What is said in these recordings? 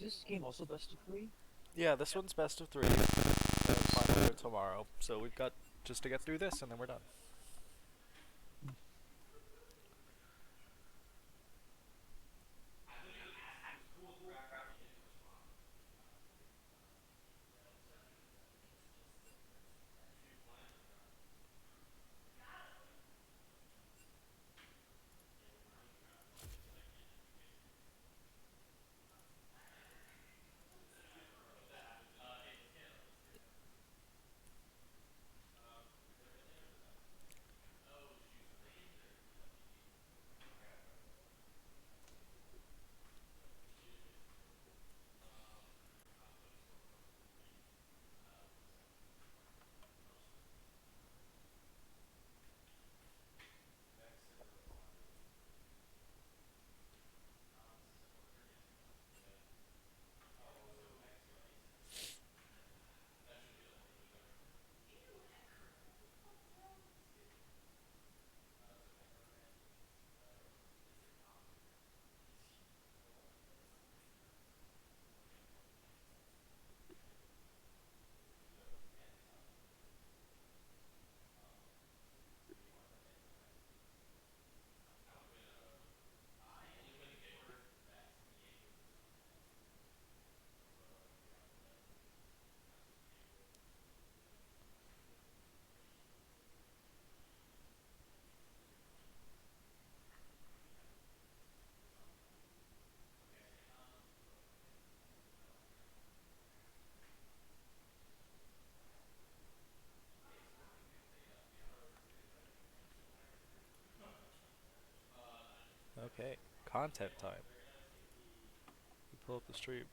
this game also best of three? Yeah, this one's best of three. The final are tomorrow, so we've got just to get through this and then we're done. Okay, content time. We pull up the stream.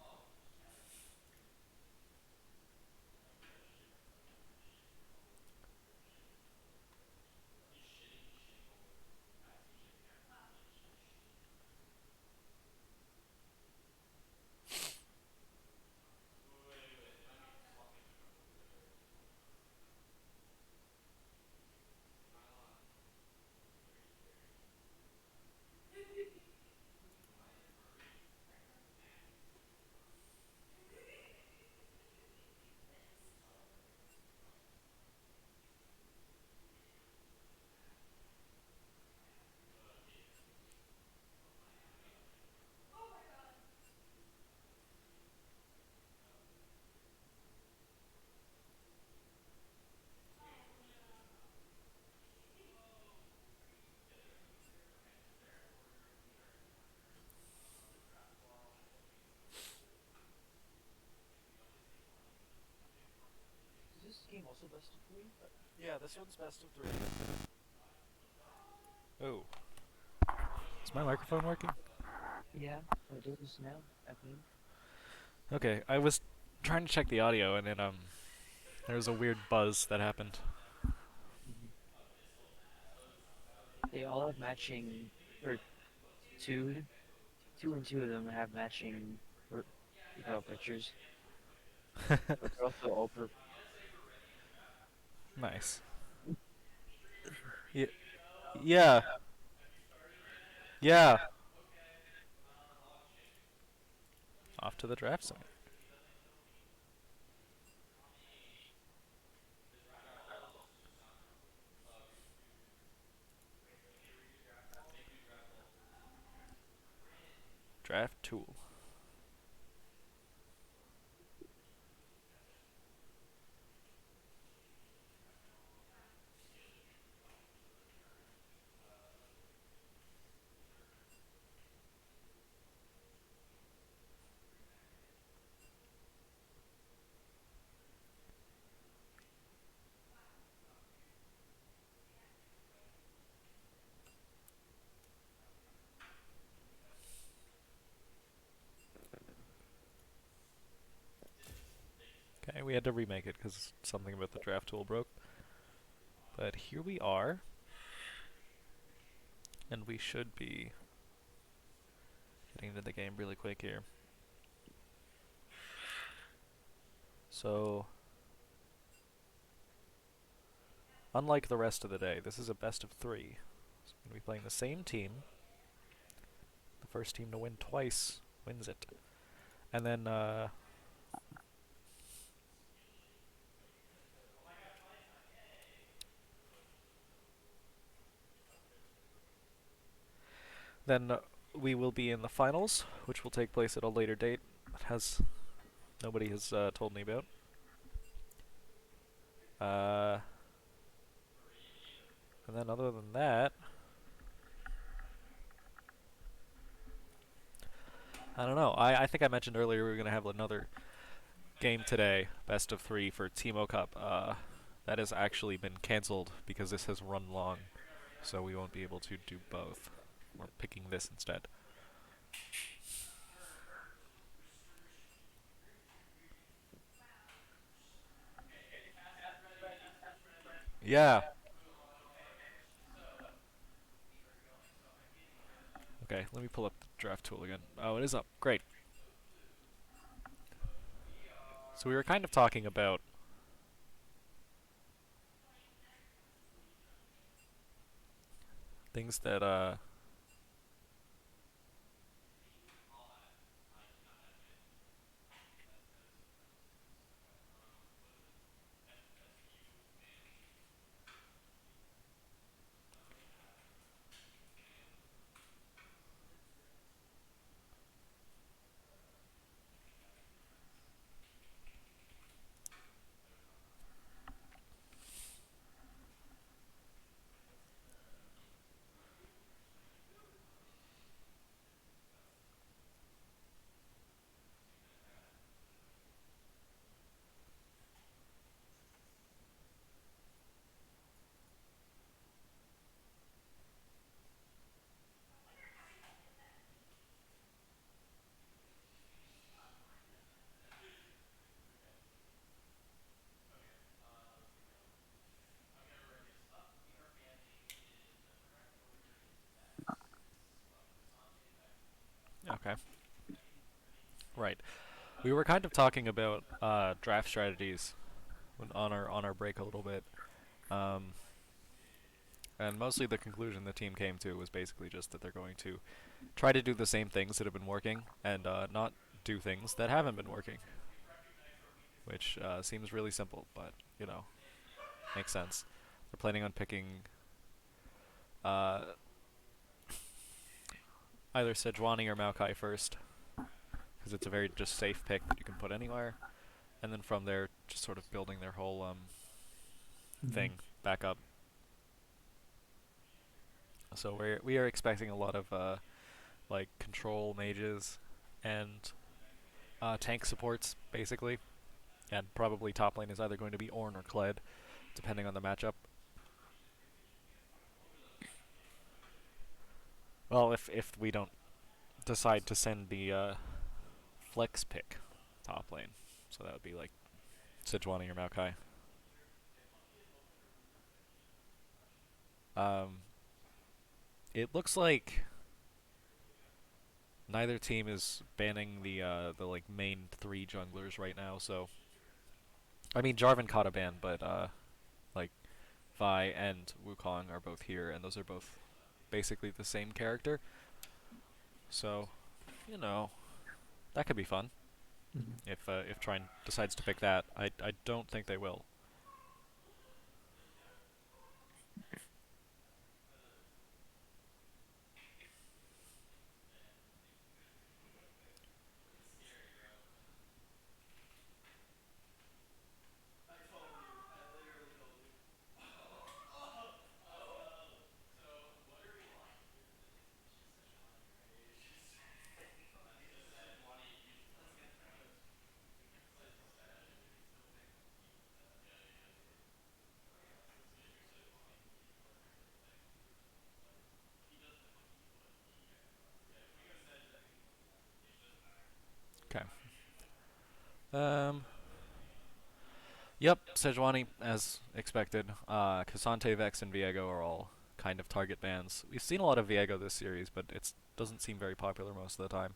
Is this game also best of three? Yeah, this one's best of three. Oh, is my microphone working? Yeah, it is now, I think. Okay, I was trying to check the audio and there was a weird buzz that happened. Mhm. They all have matching, or two, two and two of them have matching, pictures, but they're also all per. Nice. Yeah, yeah, yeah. Off to the draft zone. Draft tool. Okay, we had to remake it because something about the draft tool broke. But here we are, and we should be getting into the game really quick here. So, unlike the rest of the day, this is a best of three. So we're going to be playing the same team. The first team to win twice wins it. And then we will be in the finals, which will take place at a later date. That has nobody has told me about. Uh, and then other than that, I don't know. I think I mentioned earlier we were gonna have another game today, best of three for Timo Cup. That has actually been cancelled because this has run long, so we won't be able to do both. We're picking this instead. Yeah. Okay, let me pull up the draft tool again. Oh, it is up. Great. So we were kind of talking about things that okay, right. We were kind of talking about draft strategies on our break a little bit, um, and mostly the conclusion the team came to was basically just that they're going to try to do the same things that have been working and not do things that haven't been working, which seems really simple, but you know, makes sense. They're planning on picking uh, either Sejuani or Maokai first, because it's a very just safe pick that you can put anywhere, and then from there, just sort of building their whole Mm-hmm. thing back up. So we are expecting a lot of like control mages and tank supports basically, and probably top lane is either going to be Ornn or Kled, depending on the matchup. Well, if we don't decide to send the flex pick top lane, so that would be like Sejuani or Maokai. Um, it looks like neither team is banning the like main three junglers right now. So I mean Jarvan caught a ban, but like Vi and Wukong are both here, and those are both basically the same character. So you know that could be fun Mm-hmm. if Trine decides to pick that. I don't think they will. Okay. Um. Yep, Sejuani as expected. Cassante, Vex, and Viego are all kind of target bans. We've seen a lot of Viego this series, but it doesn't seem very popular most of the time.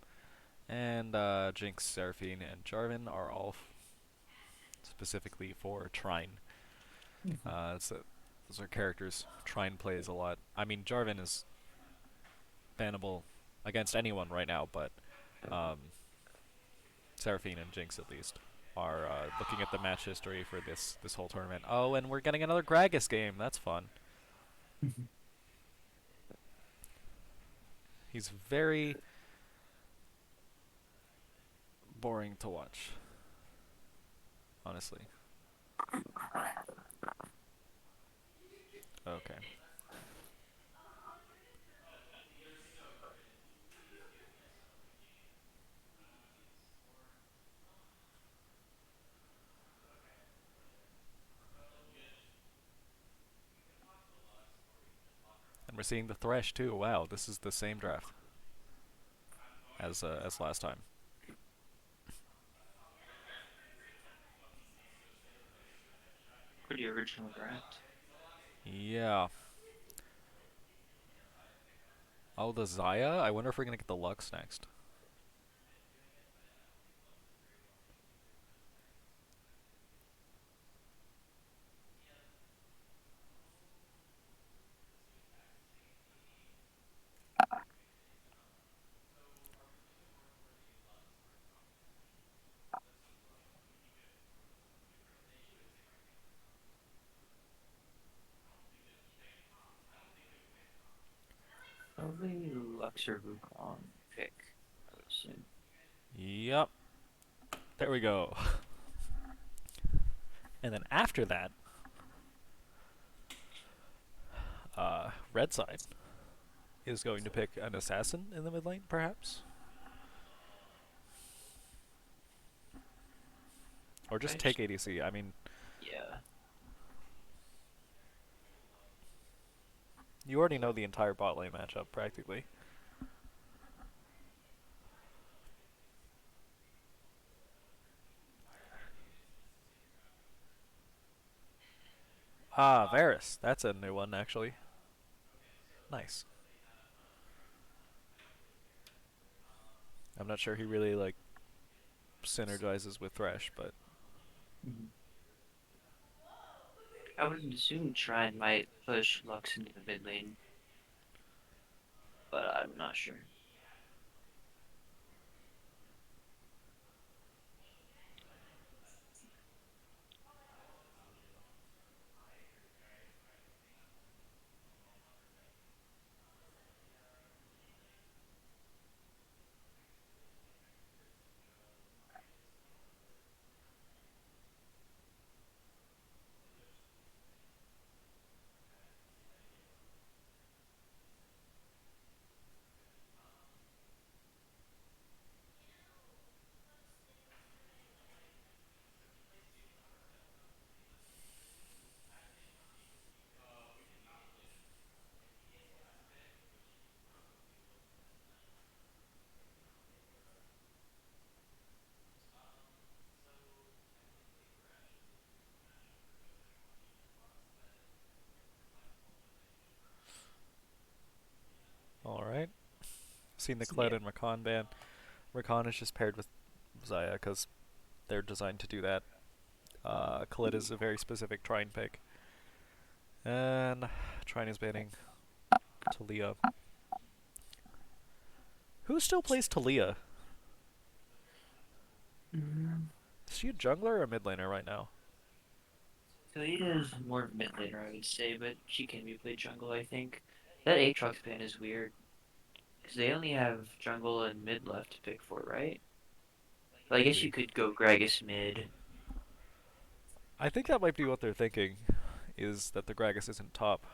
And Jinx, Seraphine, and Jarvan are all specifically for Trine. Mm-hmm. Those are characters Trine plays a lot. I mean, Jarvan is bannable against anyone right now, but um, Seraphine and Jinx at least are looking at the match history for this whole tournament. Oh, and we're getting another Gragas game. That's fun. He's very boring to watch, honestly. Okay. And we're seeing the Thresh too. Wow, this is the same draft as last time. Pretty original draft. Yeah. Oh, the Zaya? I wonder if we're gonna get the Lux next. Probably Lux or Wukong pick, I would assume. Yep. There we go. And then after that, red side is going to pick an assassin in the mid lane, perhaps, or just take ADC. I mean, Yeah. you already know the entire bot lane matchup practically. Ah, Varus. That's a new one actually. Nice. I'm not sure he really like synergizes with Thresh, but Mhm. I would assume Trine might push Lux into the mid lane, but I'm not sure. all right. Seen the Kled Yeah. and Rakan ban. Rakan is just paired with Zaya because they're designed to do that. Khalid is a very specific Trine pick. And Trine is banning Talia. Who still plays Talia? Mm-hmm. Is she a jungler or a mid laner right now? Kalia is more of a mid laner, I would say, but she can be played jungle, I think. That Aatrox ban is weird, because they only have jungle and mid left to pick for, right? But I guess Maybe. you could go Gragas mid. I think that might be what they're thinking, is that the Gragas isn't top.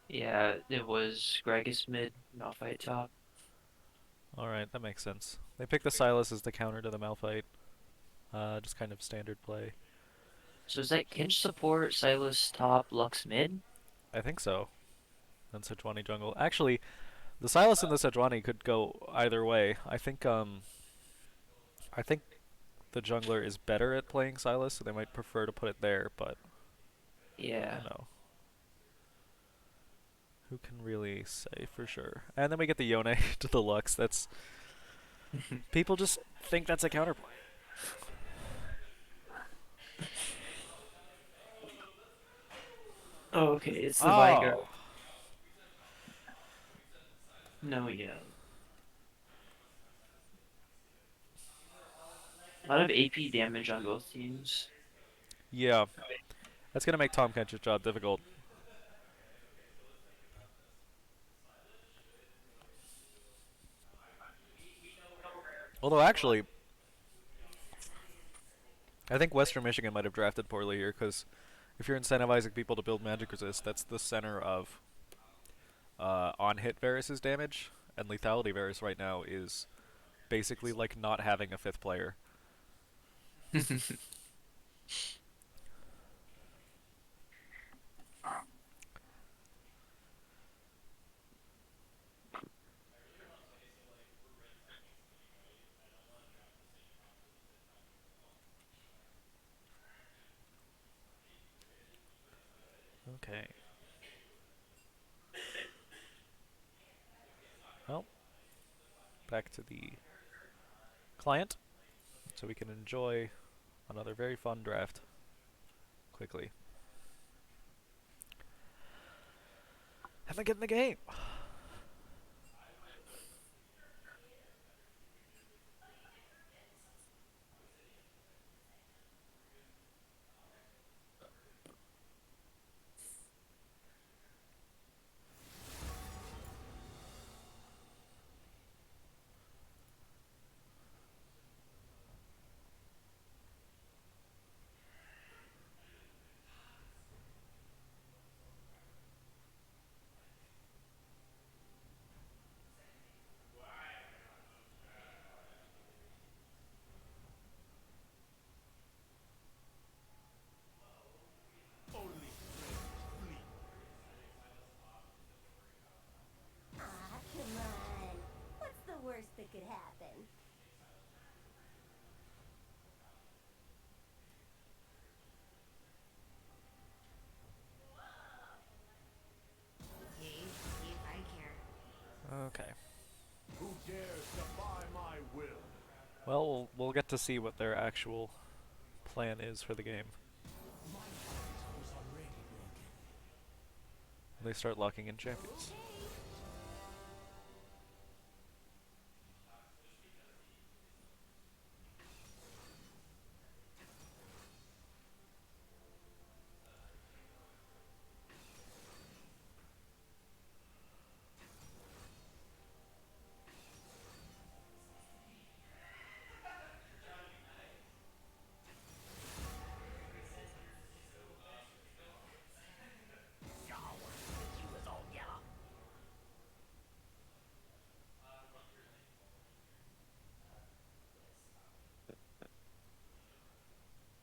Yeah, it was Gragas mid, Malphite top. Alright, that makes sense. They picked the Silas as the counter to the Malphite. Just kind of standard play. So is that Kinch support, Silas top, Lux mid? I think so. And Sejuani jungle. Actually, the Silas and the Sejuani could go either way. I think the jungler is better at playing Silas, so they might prefer to put it there, but you Yeah. know, who can really say for sure? And then we get the Yone to the Lux. That's people just think that's a counterplay. Oh, okay, it's the Viger. Oh, No, yeah. A lot of AP damage on both teams. yeah. That's gonna make Tom Kench's job difficult. Although actually, I think Western Michigan might have drafted poorly here because if you're incentivizing people to build magic resist, that's the center of on hit Varus's damage, and lethality Varus right now is basically like not having a fifth player. Okay. Well, back to the client so we can enjoy another very fun draft quickly. And then get in the game. Ah, come on. What's the worst that could happen? Okay, see if I care. Okay. Who dares defy my will? Well, we'll get to see what their actual plan is for the game. My heart was already broken. They start locking in champions. Okay.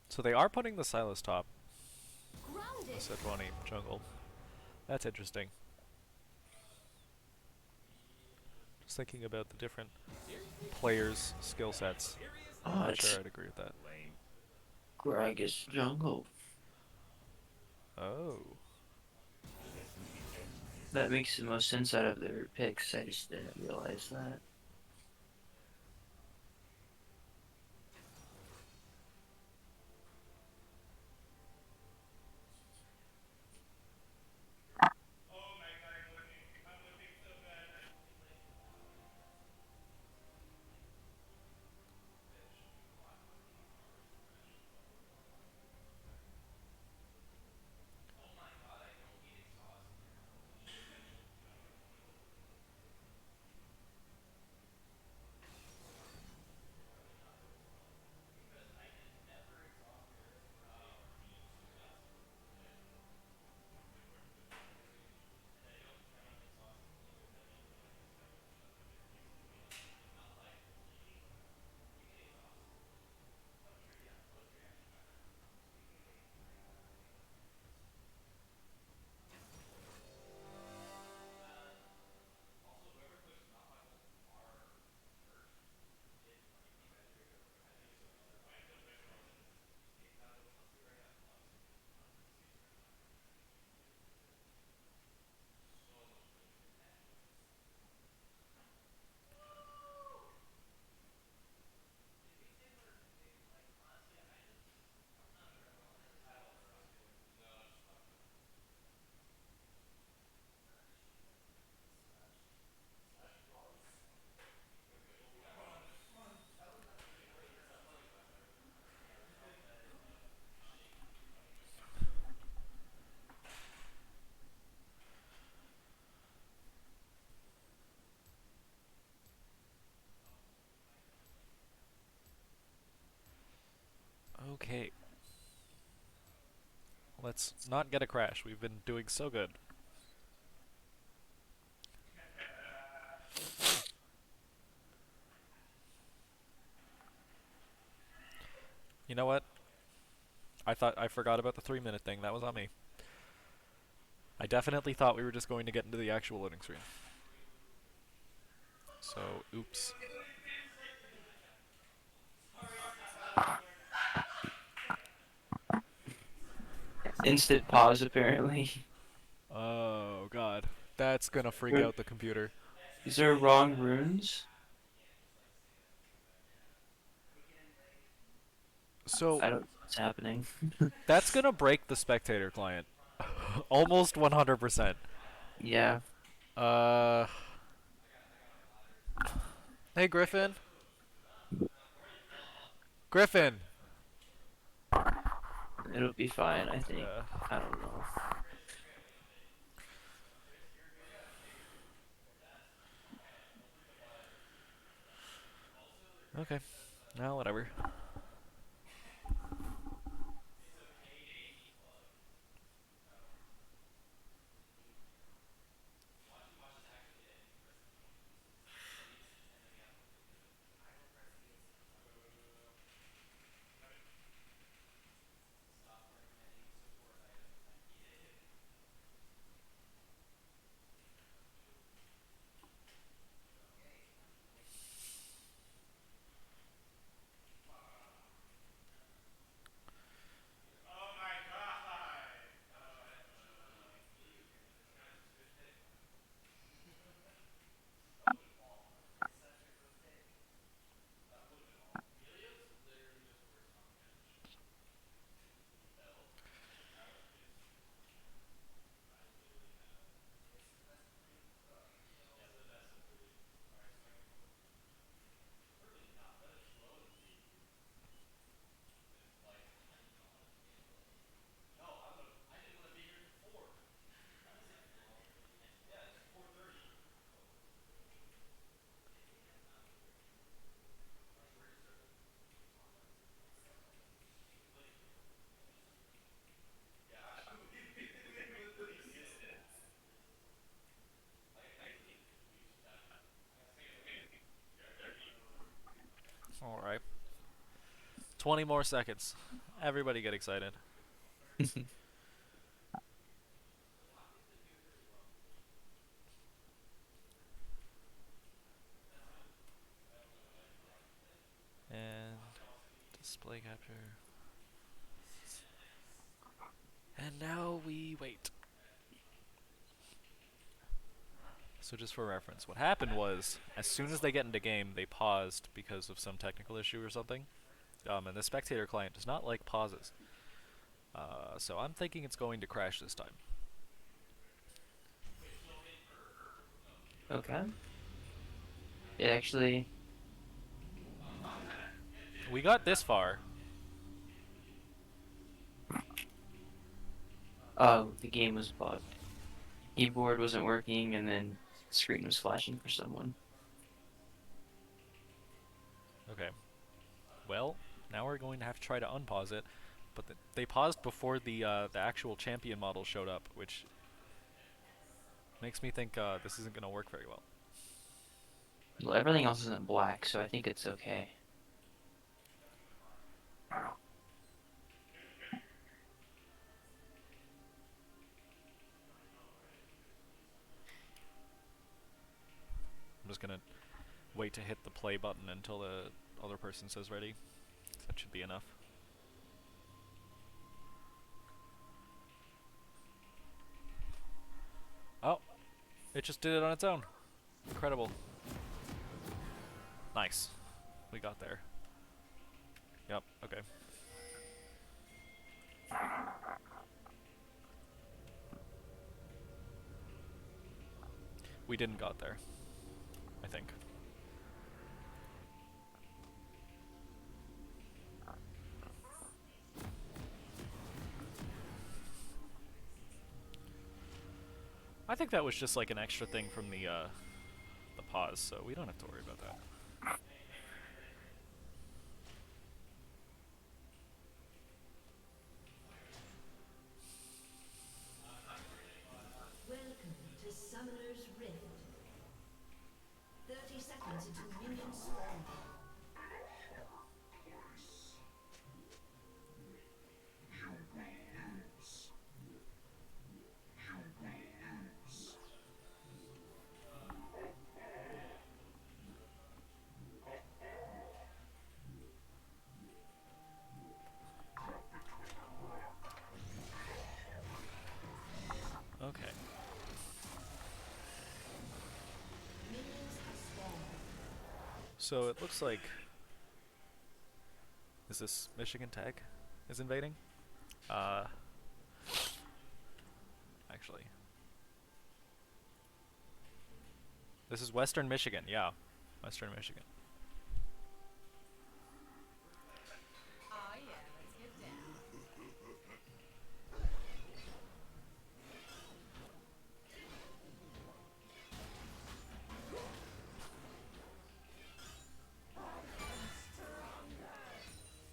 So they are putting the Silas top, the Grounded. Sejuani jungle. That's interesting. Just thinking about the different players' skill sets. Oh, Not sure it's I'd agree with that. Gragas jungle. Oh. That makes the most sense out of their picks. I just didn't realize that. Let's not get a crash. We've been doing so good. You know what? I forgot about the 3 minute thing. That was on me. I definitely thought we were just going to get into the actual loading screen. So, oops. Instant pause, apparently. Oh god. That's gonna freak Are- out the computer. These are wrong runes. So, I don't know what's happening. that's gonna break the spectator client. Almost 100%. Yeah, Uh. Hey, Griffin. Griffin! it'll be fine, I think. Yeah. I don't know. Okay. Now, whatever. Alright. 20 more seconds. Everybody get excited. And display capture. And now we wait. So just for reference, what happened was, as soon as they get into game, they paused because of some technical issue or something. And the spectator client does not like pauses. So I'm thinking it's going to crash this time. Okay. It actually. We got this far. Oh, the game was bugged. Keyboard wasn't working, and then screen was flashing for someone. Okay. Well, now we're going to have to try to unpause it. But they paused before the actual champion model showed up, which makes me think this isn't going to work very well. Well, everything else isn't black, so I think it's okay. I'm just going to wait to hit the play button until the other person says ready. That should be enough. Oh, it just did it on its own. Incredible. Nice. We got there. Yep, okay. We didn't got there, I think. I think that was just like an extra thing from the pause, so we don't have to worry about that. Okay. So it looks like is this Michigan Tech is invading? Uh, actually, this is Western Michigan. Yeah, Western Michigan. Oh yeah, let's get down.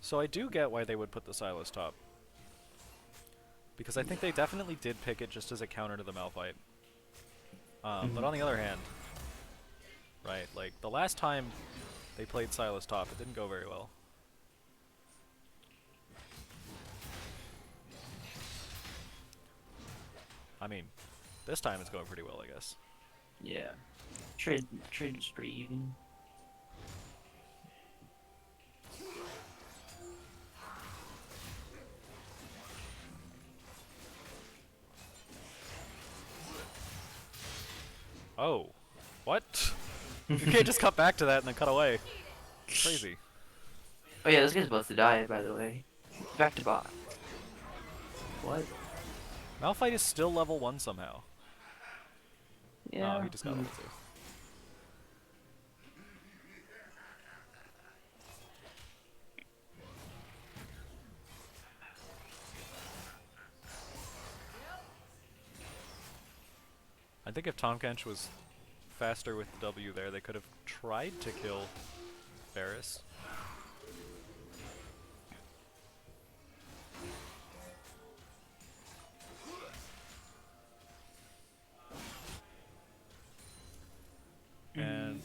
So I do get why they would put the Silas top. Because I think they definitely did pick it just as a counter to the Malphite. But on the other hand, right, like, the last time they played Silas top, it didn't go very well. I mean, this time it's going pretty well, I guess. Yeah. Trade is pretty even. Oh. What? You can't just cut back to that and then cut away. Crazy. Oh yeah, this guy's about to die, by the way. Back to bot. What? Malphite is still level 1 somehow. Yeah. Oh, he just got level 2. I think if Tahm Kench was faster with W there, they could have tried to kill Varus. And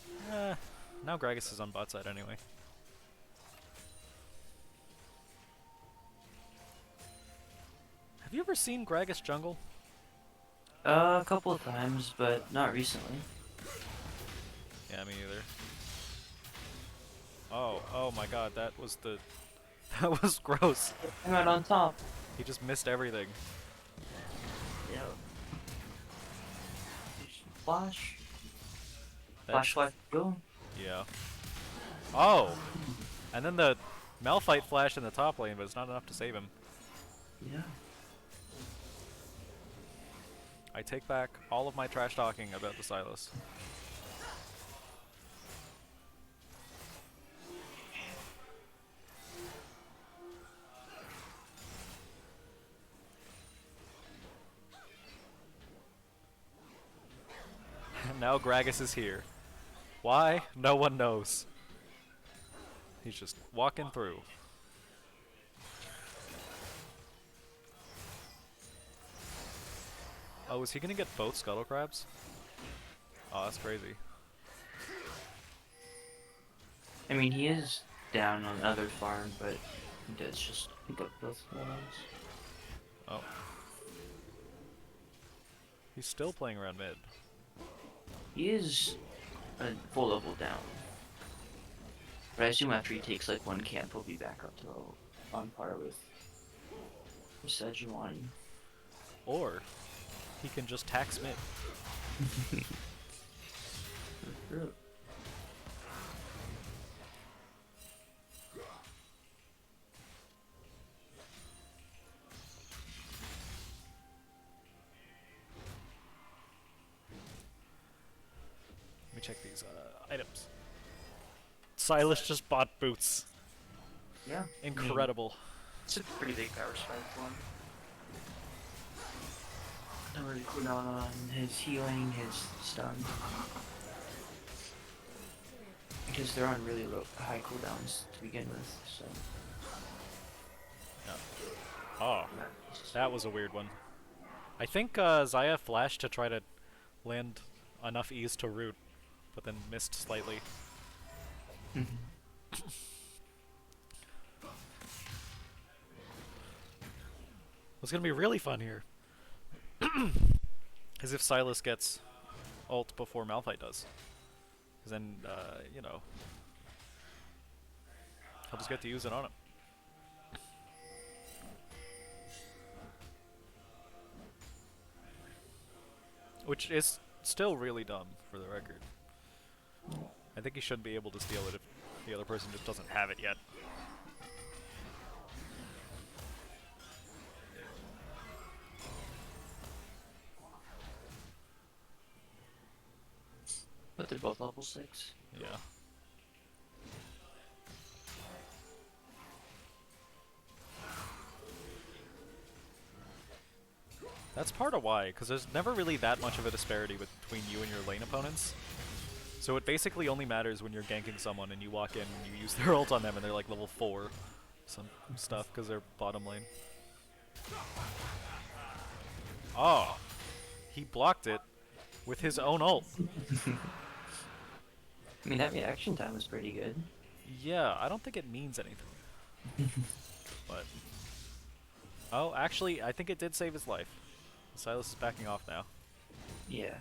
now Gragas is on bot side anyway. Have you ever seen Gragas jungle? A couple of times, but not recently. Yeah, me either. Oh my god, that was the... That was gross. I'm out on top. He just missed everything. Yep. Flash. That's- Flash, go. Yeah. Oh! And then the Malphite flashed in the top lane, but it's not enough to save him. Yeah. I take back all of my trash talking about the Silas. Now Gragas is here. Why? No one knows. He's just walking through. Oh, is he gonna get both Scuttle Crabs? Oh, that's crazy. I mean, he is down on the other farm, but he does just pick up both ones. Oh. He's still playing around mid. He is a full level down. But I assume after he takes like one camp, he'll be back up to on par with Sejuani. Or he can just tax mid. True. Let me check these items. Silas just bought boots. Yeah. Incredible. It's a pretty big power spike one. Don't really cool down on his healing, his stun. Because they're on really low, high cooldowns to begin with, so. Yeah. Oh, Yeah. that was a weird one. I think Zaya flashed to try to land enough ease to root, but then missed slightly. Mhm. What's gonna be really fun here is if Silas gets ult before Malphite does. Because then, you know, he'll just get to use it on him. Which is still really dumb, for the record. I think he should be able to steal it if the other person just doesn't have it yet. But they're both level 6. Yeah. That's part of why, because there's never really that much of a disparity between you and your lane opponents. So it basically only matters when you're ganking someone and you walk in and you use their ult on them and they're like level 4 some stuff because they're bottom lane. Oh, he blocked it with his own ult. I mean, that reaction time was pretty good. Yeah, I don't think it means anything. But oh, actually, I think it did save his life. Silas is backing off now. Yeah.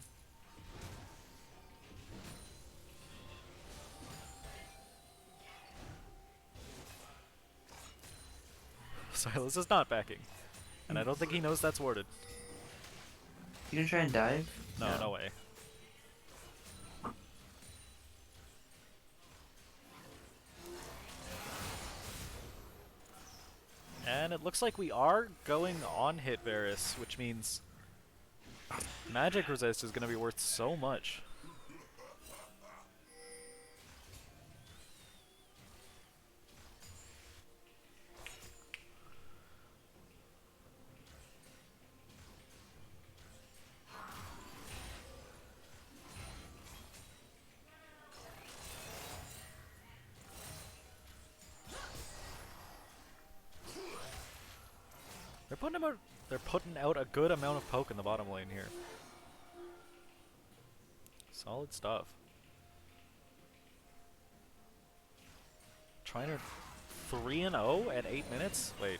Silas is not backing. And I don't think he knows that's warded. You gonna try and dive? No, no way. And it looks like we are going on hit Varus, which means magic resist is going to be worth so much. They're putting out a good amount of poke in the bottom lane here. Solid stuff. Trine 3-0 at 8 minutes? Wait.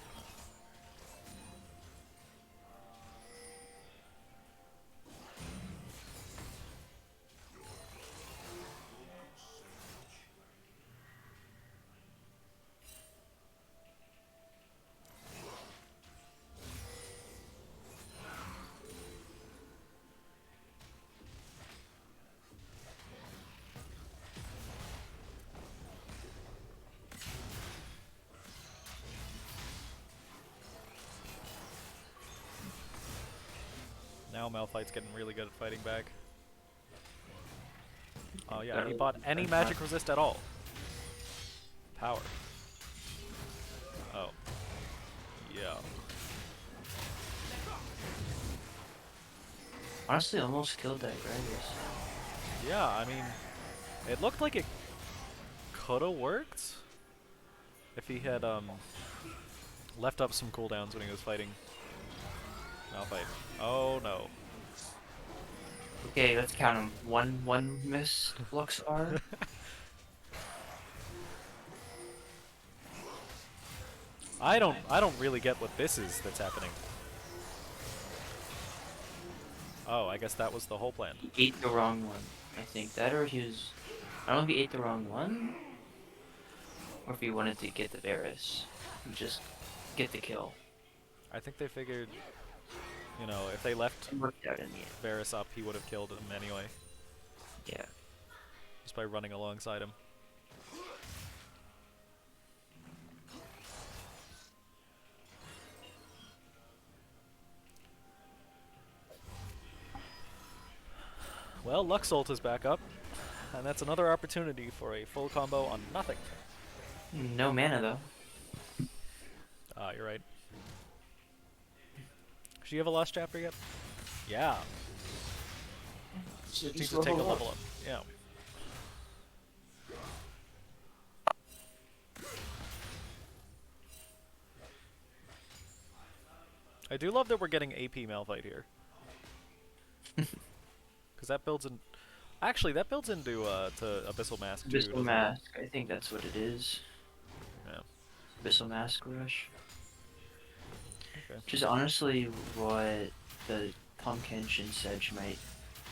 Now Malphite's getting really good at fighting back. Oh yeah, he bought any magic resist at all. Power. Oh. Yeah. Honestly, almost killed that Gragas. Yeah, I mean, it looked like it could have worked if he had left up some cooldowns when he was fighting Malphite. Oh no. Okay, let's count them. One miss Luxar. I don't really get what this is that's happening. Oh, I guess that was the whole plan. He ate the wrong one. I think that, or he was. I don't know if he ate the wrong one, or if he wanted to get the Varus, and just get the kill. I think they figured, you know, if they left It worked out in the end. Varus up, he would have killed him anyway, Yeah. just by running alongside him. Well, Luxult is back up, and that's another opportunity for a full combo on nothing. No mana though. Ah, you're right. Does she have a lost chapter yet? Yeah. Should Needs to take a level up. Yeah. I do love that we're getting AP Malphite here. Because that builds an Actually, that builds into to Abyssal Mask too, Abyssal doesn't it? Mask, I think that's what it is. Yeah. Abyssal Mask Rush. Okay. Which is honestly what the Pumpkinch Sedge might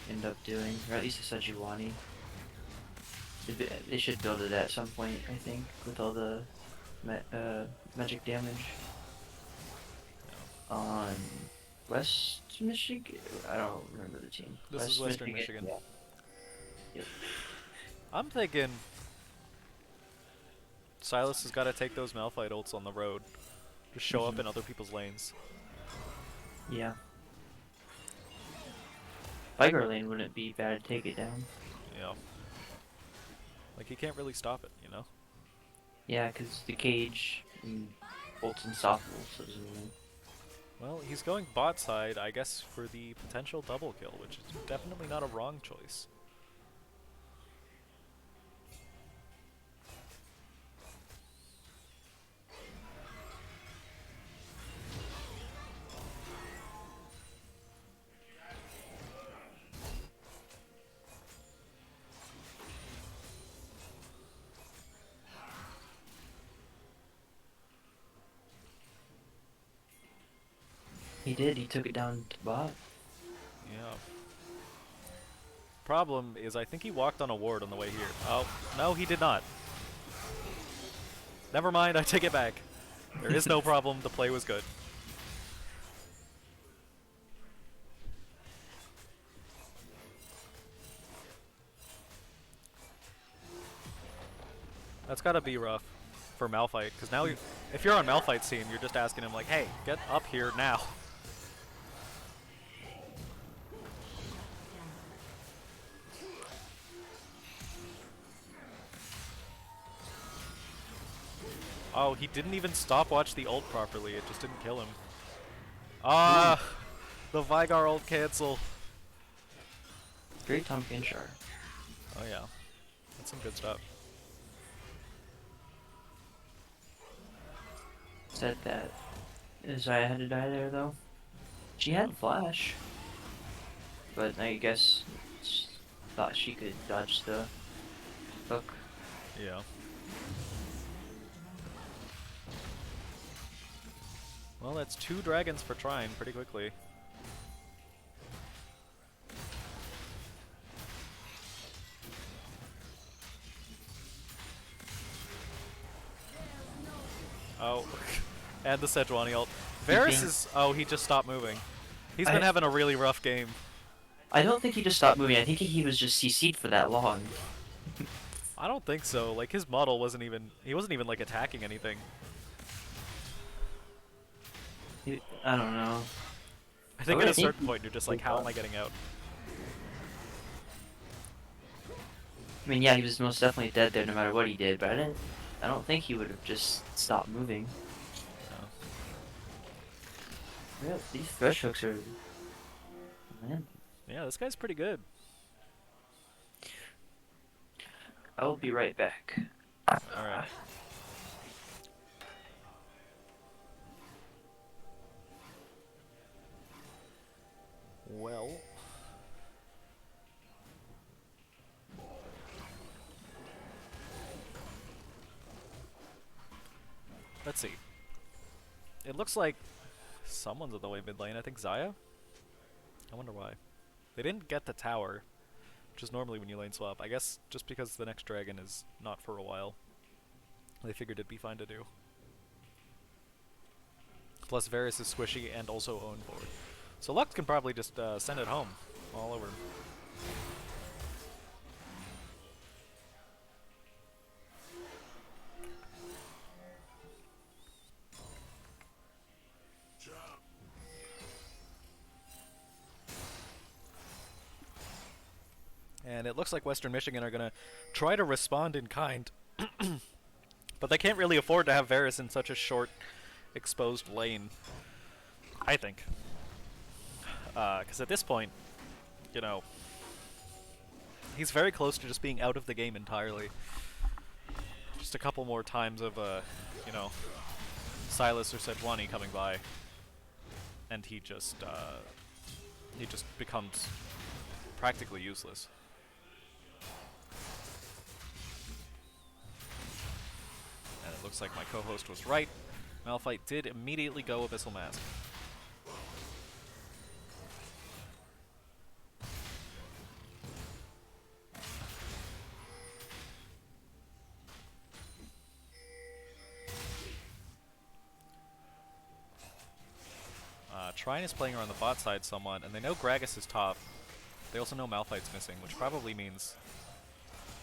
end up doing, or at least the Sejuani. They should build it at some point, I think, with all the magic damage on West Michigan. I don't remember the team. This is West Western Michigan. Michigan. Yeah. Yep. I'm thinking Silas has got to take those Malphite ults on the road. Just show up in other people's lanes. Yeah. Vigar lane wouldn't be bad to take it down. Yeah. Like, he can't really stop it, you know? Yeah, because the cage and bolt's unstoppable, so it doesn't really. Well, he's going bot side, I guess, for the potential double kill, which is definitely not a wrong choice. He did, he took it down to bot. Yeah. Problem is, I think he walked on a ward on the way here. Oh, no, he did not. Never mind, I take it back. There is no problem, the play was good. That's gotta be rough for Malphite, because now, if you're on Malphite's team, you're just asking him like, hey, get up here now. Oh, he didn't even stopwatch the ult properly, it just didn't kill him. Ah, the Vigar ult cancel. Great Tom Kinshar. Oh yeah, that's some good stuff. Said that Zaya had to die there though. She had flash, but I guess she thought she could dodge the hook. Yeah. Well, that's 2 dragons for Trine pretty quickly. Oh, and the Sejuani ult. Varus is... Oh, he just stopped moving. He's been having a really rough game. I don't think he just stopped moving. I think he was just CC'd for that long. I don't think so. Like, his model wasn't even... He wasn't even, like, attacking anything. I don't know. I think Okay. at a certain point you're just like, how am I getting out? I mean, yeah, he was most definitely dead there no matter what he did, but I don't think he would have just stopped moving. No. Yeah, these fresh hooks are... Man. Yeah, this guy's pretty good. I will be right back. Alright. Well... Let's see. It looks like someone's at the way mid lane. I think Zaya? I wonder why. They didn't get the tower, which is normally when you lane swap. I guess just because the next dragon is not for a while. They figured it'd be fine to do. Plus Varus is squishy and also own forward. So Lux can probably just send it home all over. And it looks like Western Michigan are going to try to respond in kind. But they can't really afford to have Varus in such a short, exposed lane. I think. Because at this point, you know, he's very close to just being out of the game entirely. Just a couple more times of, you know, Silas or Sejuani coming by. And he just becomes practically useless. looks like my co-host was right. Malphite did immediately go Abyssal Mask. Trine is playing around the bot side somewhat, and they know Gragas is top. They also know Malphite's missing, which probably means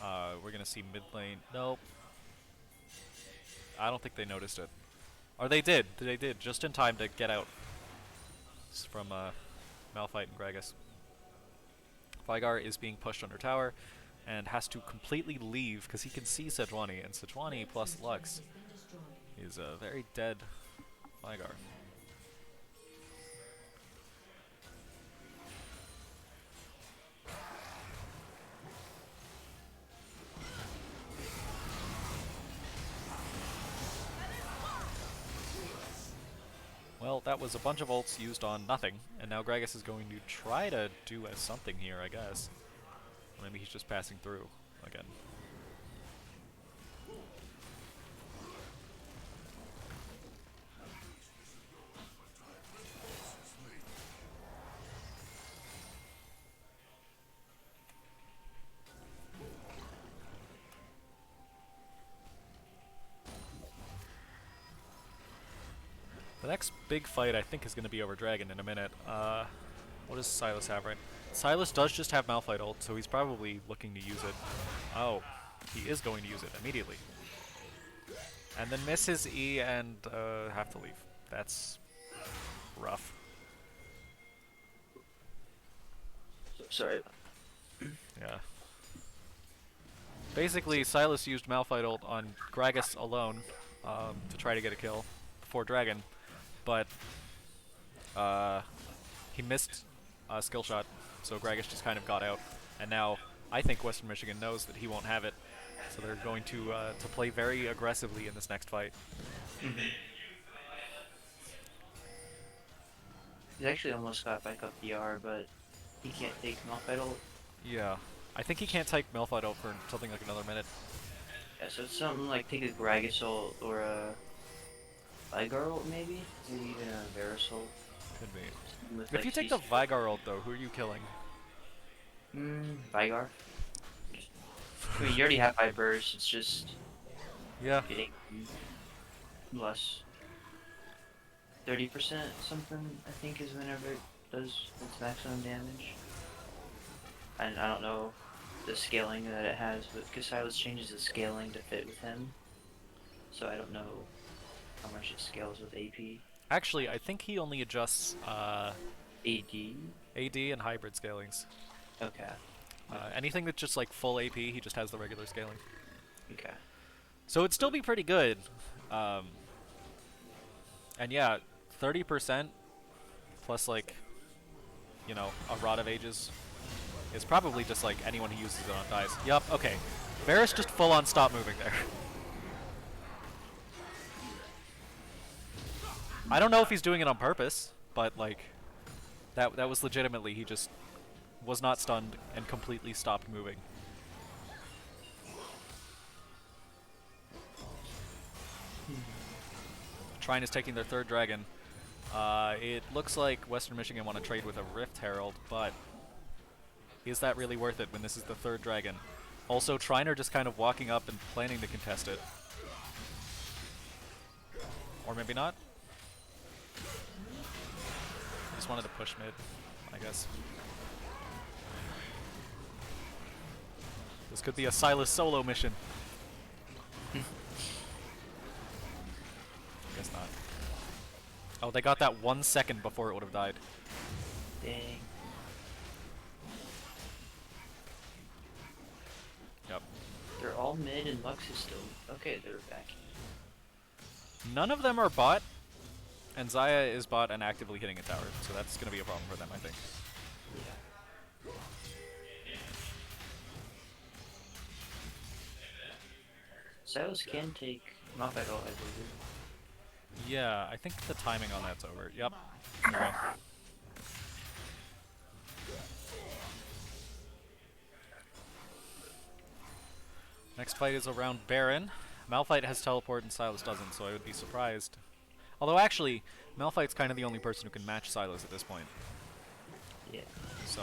we're going to see mid lane. Nope. I don't think they noticed it. Or they did. They did, just in time to get out from Malphite and Gragas. Vigar is being pushed under tower and has to completely leave because he can see Sejuani, and Sejuani plus Lux is a very dead Vigar. Well, that was a bunch of ults used on nothing, and now Gragas is going to try to do something here, I guess. Or maybe he's just passing through again. The next big fight, I think, is going to be over Dragon in a minute. What does Sylas have right? Sylas does just have Malphite ult, so he's probably looking to use it. Oh, he is going to use it immediately. And then miss his E and have to leave. That's rough. Sorry. Yeah. Basically, Sylas used Malphite ult on Gragas alone to try to get a kill before Dragon, but he missed a skill shot, so Gragas just kind of got out. And now I think Western Michigan knows that he won't have it, so they're going to play very aggressively in this next fight. He's actually almost got back up the R, but he can't take Malphite ult. Yeah. I think he can't take Malphite ult for something like another minute. Yeah, so it's something like take a Gragas ult or a Vigar ult maybe? Maybe even a Varus ult. Could be. With, If like, you take the Vigar ult, though, who are you killing? Vigar. I mean, you already have high burst, it's just Yeah. getting less. 30% something, I think, is whenever it does its maximum damage. And I don't know the scaling that it has, but because Silas changes the scaling to fit with him, so I don't know how much it scales with AP. Actually, I think he only adjusts AD? AD and hybrid scalings. Okay. Anything that's just like full AP, he just has the regular scaling. Okay. So it'd still be pretty good. And yeah, 30% plus like, you know, a Rod of Ages is probably just like anyone who uses it on dies. Yup, okay. Varus just full on stop moving there. I don't know if he's doing it on purpose, but like, that was legitimately, he just was not stunned and completely stopped moving. Trine is taking their third dragon. It looks like Western Michigan want to trade with a Rift Herald, but is that really worth it when this is the third dragon? Also, Trine are just kind of walking up and planning to contest it. Or maybe not. Just wanted to push mid, I guess. This could be a Sylas solo mission. Guess not. Oh, they got that 1 second before it would have died. Dang. Yep. They're all mid and Lux is still... Okay, they're back. None of them are bot, and Zaya is bot and actively hitting a tower, so that's going to be a problem for them, I think. Silas can take Malphite ult, I believe. Yeah, I think the timing on that's over. Yep. Okay. Next fight is around Baron. Malphite has teleport and Sylas doesn't, so I would be surprised. Although actually, Malphite's kind of the only person who can match Sylas at this point. Yeah. So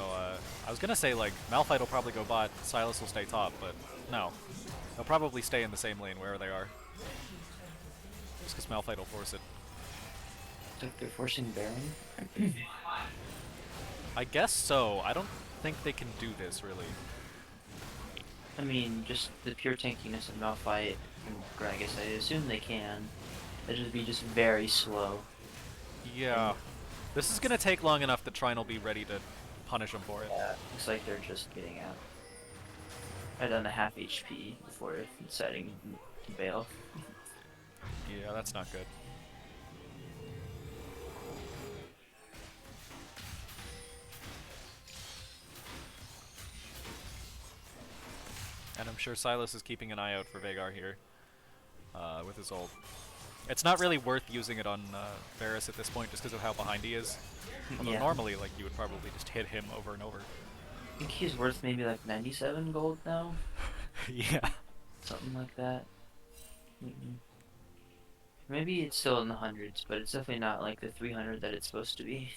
I was gonna say like Malphite will probably go bot, Sylas will stay top, but no. They'll probably stay in the same lane wherever they are. Just because Malphite will force it. So they're forcing Baron? I guess so. I don't think they can do this really. I mean, just the pure tankiness of Malphite and Gragas, I assume they can. It'll just be just very slow. Yeah. This is gonna take long enough that Trine will be ready to punish him for it. Yeah, looks like they're just getting out. I'd done a half HP before deciding to bail. Yeah, that's not good. And I'm sure Sylas is keeping an eye out for Veigar here with his ult. It's not really worth using it on Varus at this point just because of how behind he is. Although Yeah. normally, like, you would probably just hit him over and over. I think he's worth maybe like 97 gold now? Yeah. Something like that. Maybe it's still in the hundreds, but it's definitely not like the 300 that it's supposed to be.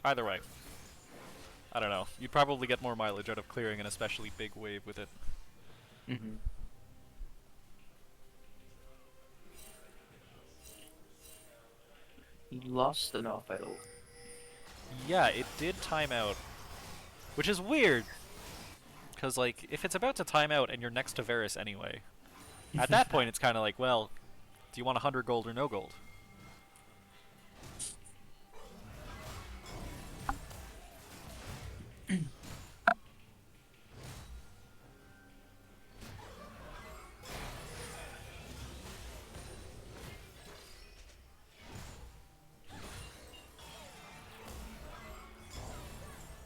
Either way. I don't know. You'd probably get more mileage out of clearing an especially big wave with it. Mm-hmm. He lost the Malphite ult. Yeah, it did time out. Which is weird. Because, like, if it's about to time out and you're next to Varus anyway, at that point it's kind of like, well, do you want 100 gold or no gold?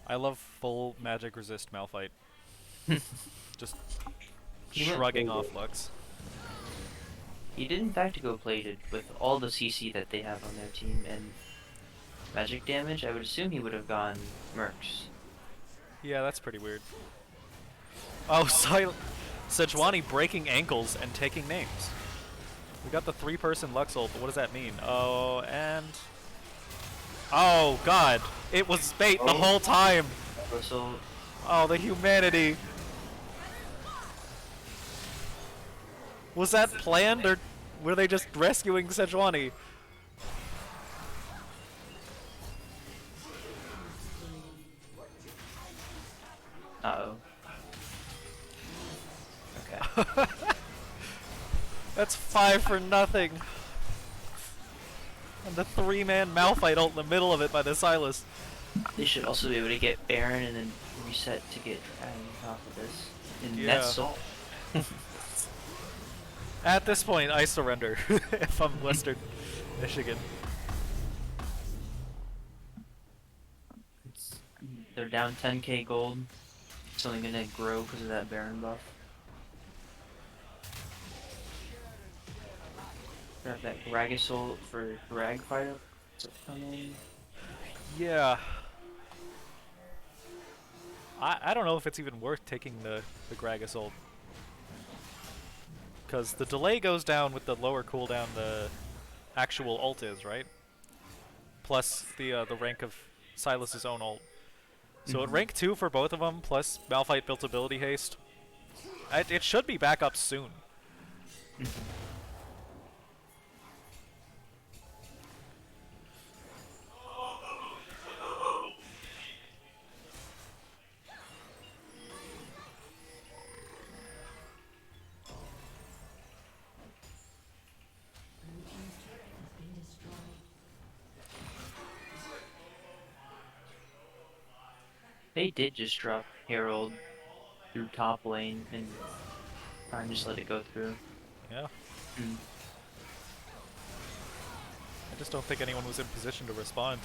I love full magic resist Malphite. Just He went shrugging full off Lux. He did in fact go plated with all the CC that they have on their team and magic damage. I would assume he would have gone Mercs. Yeah, that's pretty weird. Oh, Sejuani breaking ankles and taking names. We got the 3-person Lux ult, but what does that mean? Oh, and... Oh, God. It was bait the whole time. So Oh, the humanity. Was that planned, or were they just rescuing Sejuani? uh-oh. Okay. That's 5 for nothing. And the 3-man Malphite ult in the middle of it by the Sylas. They should also be able to get Baron and then reset to get on top of this. And Yeah. that's all. At this point, I surrender if I'm Western Michigan. They're down 10k gold. It's only gonna grow because of that Baron buff. Grab that Gragasol for Grag fight up. It's coming. Yeah. I don't know if it's even worth taking the Gragas ult. Because the delay goes down with the lower cooldown the actual ult is, right? Plus the rank of Sylas's own ult. So at rank 2 for both of them, plus Malphite built ability haste, it should be back up soon. They did just drop Herald through top lane and Prime just let it go through. Yeah. Mm. I just don't think anyone was in position to respond.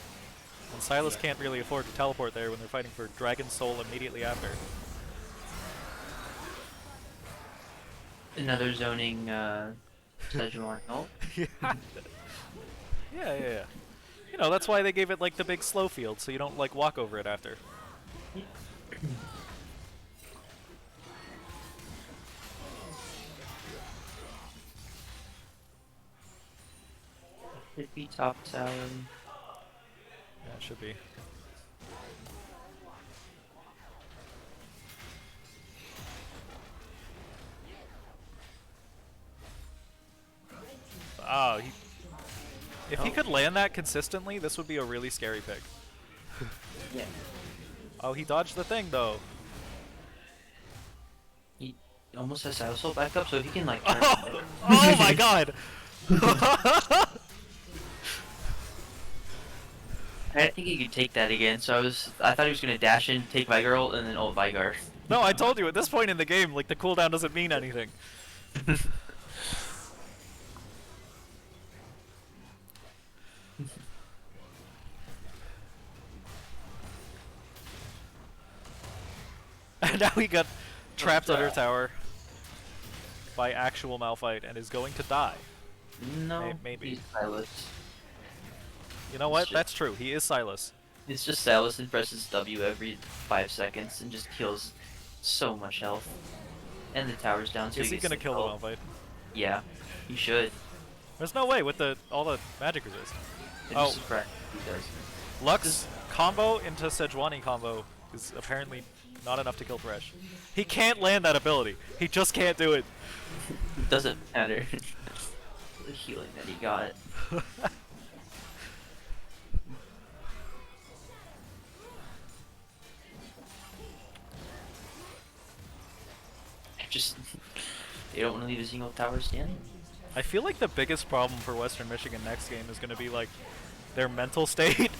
And Sylas can't really afford to teleport there when they're fighting for Dragon Soul immediately after. Another zoning Sejuani ult. Yeah. Yeah. You know, that's why they gave it like the big slow field, so you don't like walk over it after. Should be top tower. Yeah, it should be. Oh, if he Oh, could land that consistently, this would be a really scary pick. yeah. Oh, he dodged the thing though. He almost has Saddle back up, so if he can like turn it. Oh, oh my god! I didn't think he could take that again, so I thought he was gonna dash in, take my girl, and then ult Vigar. No, I told you, at this point in the game, like, the cooldown doesn't mean anything. And now he got trapped under tower by actual Malphite and is going to die. No, Maybe. he's Silas. You know what? That's true. He is Silas. It's just Silas and presses W every 5 seconds and just kills so much health. And the tower's down, so Is he gets gonna the kill ult. the Malphite? Yeah, he should. There's no way with all the magic resist. I'm Oh. surprised he does. Lux combo into Sejuani combo is apparently not enough to kill Thresh. He can't land that ability. He just can't do it. It doesn't matter. The healing that he got. Just they don't want to leave a single tower stand. I feel like the biggest problem for Western Michigan next game is going to be like their mental state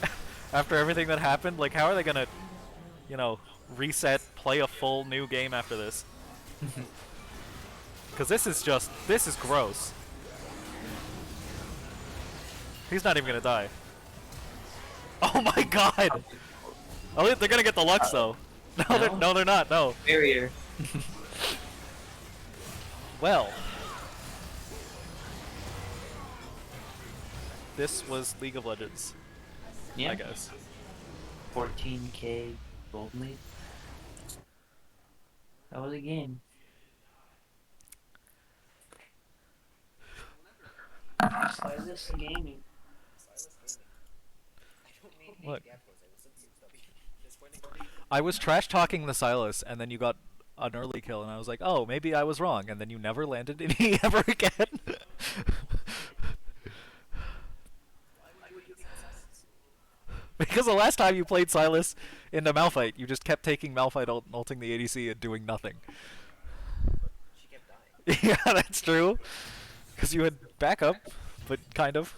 after everything that happened. Like, how are they going to, you know, reset, play a full new game after this? Because this is gross. He's not even going to die. Oh my god! Oh, they're going to get the Lux though. No, they're not. No. Barrier. Well, this was League of Legends, Yeah. I guess. 14k gold lead. That was a game. Silas gaming. Look. I was trash talking the Silas, and then you got an early kill, and I was like, oh, maybe I was wrong, and then you never landed any ever again. Because the last time you played Silas in the Malphite, you just kept taking Malphite ulting the ADC and doing nothing. Yeah, that's true. Because you had backup, but kind of.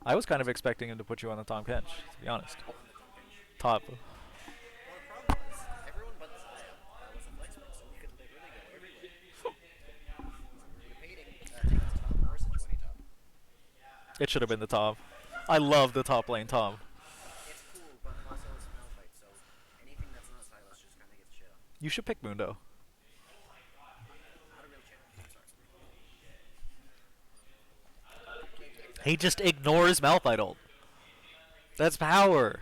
I was kind of expecting him to put you on the Tom Kench, to be honest. Top. It should have been the Tom. I love the top lane Tom. You should pick Mundo. He just ignores Malphite ult. That's power.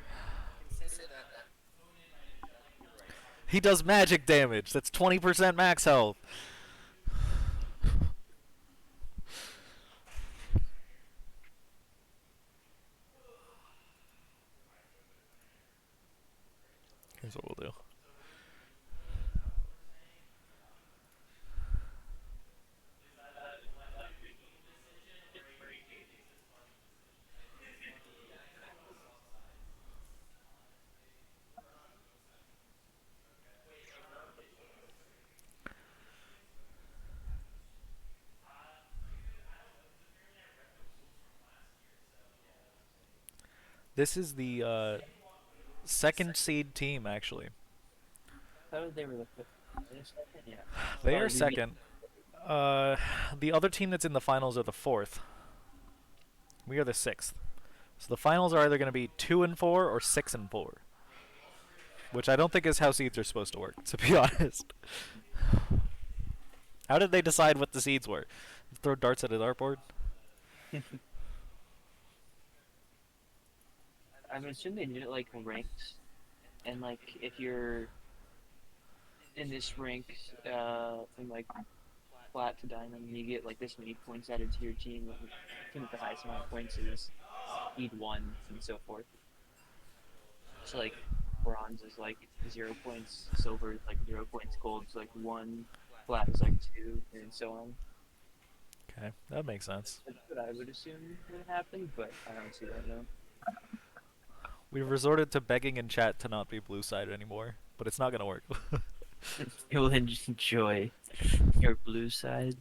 He does magic damage. That's 20% max health. Here's what we'll do. This is the second seed team, actually. How did they were the fifth? Yeah. They are second. The other team that's in the finals are the fourth. We are the sixth. So the finals are either going to be 2 and 4 or 6 and 4, which I don't think is how seeds are supposed to work, to be honest. How did they decide what the seeds were? Throw darts at a dartboard? I would assume they did it like ranks, and like if you're in this rank, from like flat to diamond, you get like this many points added to your team. Like, team with the highest amount of points is seed one, and so forth. So like bronze is like 0 points, silver is like 0 points, gold's like one, flat is like two, and so on. Okay, that makes sense. That's what I would assume would happen, but I don't see that though. We've resorted to begging in chat to not be blue sided anymore, but it's not gonna work. You'll enjoy your blue side.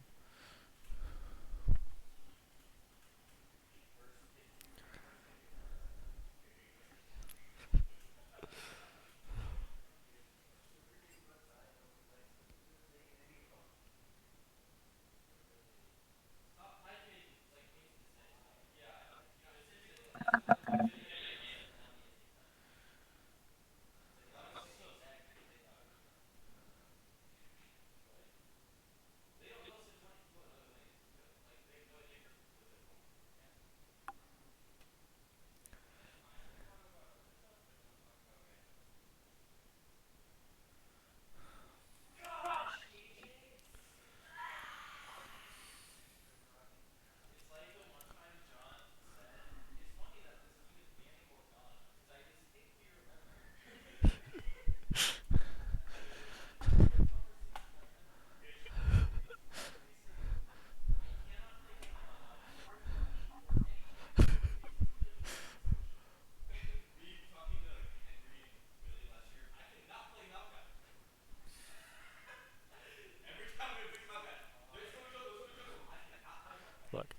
Look.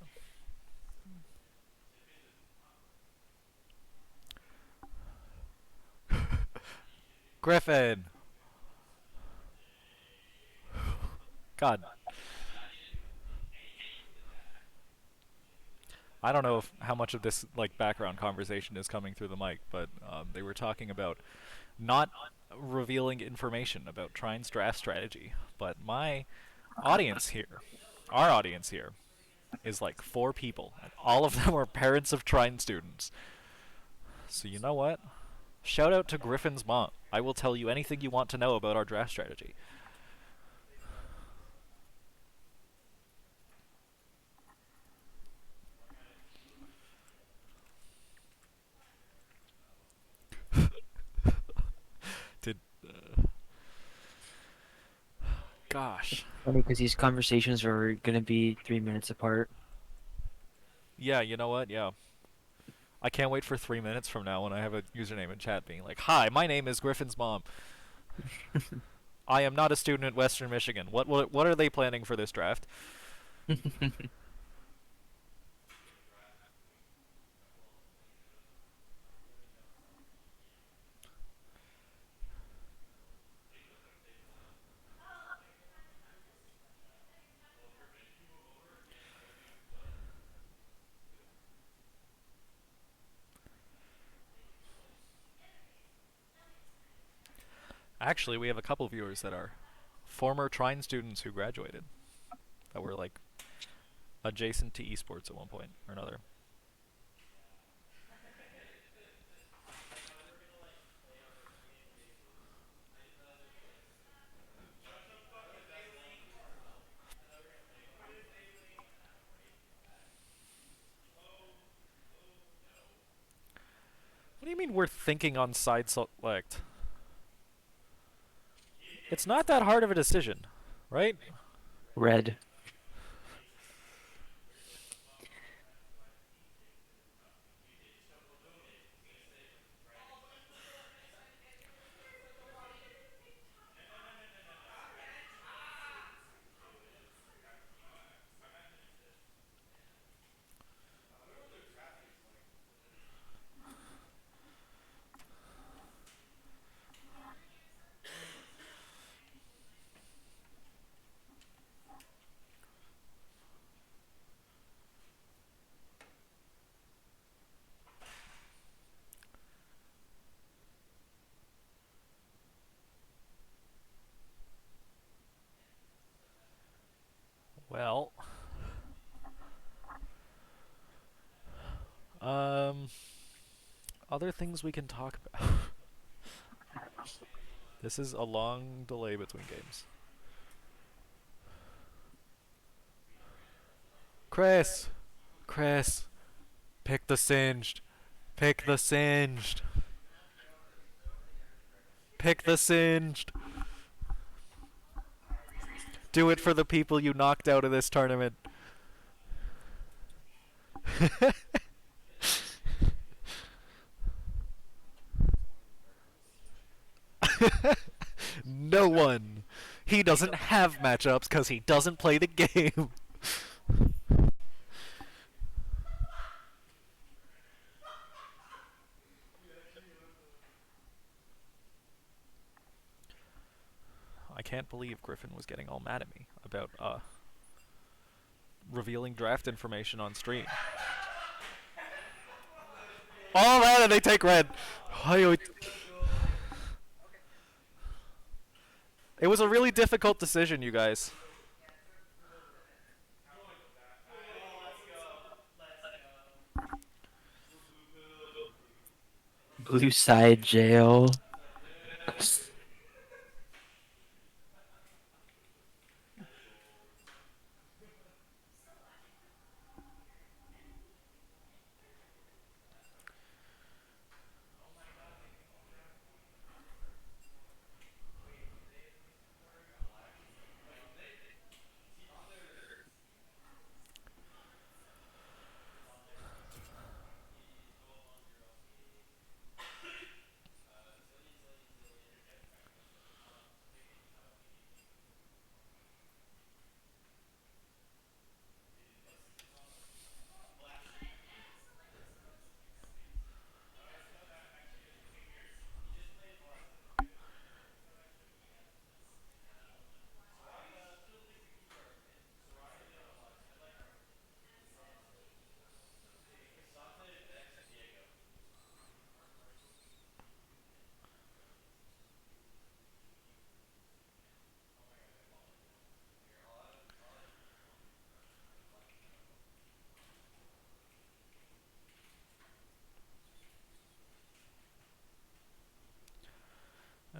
Griffin! God. I don't know if, how much of this like background conversation is coming through the mic, but they were talking about not revealing information about Trine's draft strategy. But my audience here, our audience here, is like 4 people, and all of them are parents of Trine students. So you know what? Shout out to Griffin's mom. I will tell you anything you want to know about our draft strategy. Did gosh. Funny because these conversations are gonna be 3 minutes apart. Yeah, you know what? Yeah. I can't wait for 3 minutes from now when I have a username in chat being like, "Hi, my name is Griffin's mom. I am not a student at Western Michigan. What are they planning for this draft?" Actually, we have a couple viewers that are former Trine students who graduated that were like adjacent to esports at one point or another. What do you mean we're thinking on side select? It's not that hard of a decision, right? Red. Well, um, other things we can talk about. This is a long delay between games. Chris! Chris! Pick the singed! Pick the singed! Pick the singed! Do it for the people you knocked out of this tournament. No one. He doesn't have matchups because he doesn't play the game. I can't believe Griffin was getting all mad at me about revealing draft information on stream. All that and they take red. It was a really difficult decision, you guys. Blue side jail.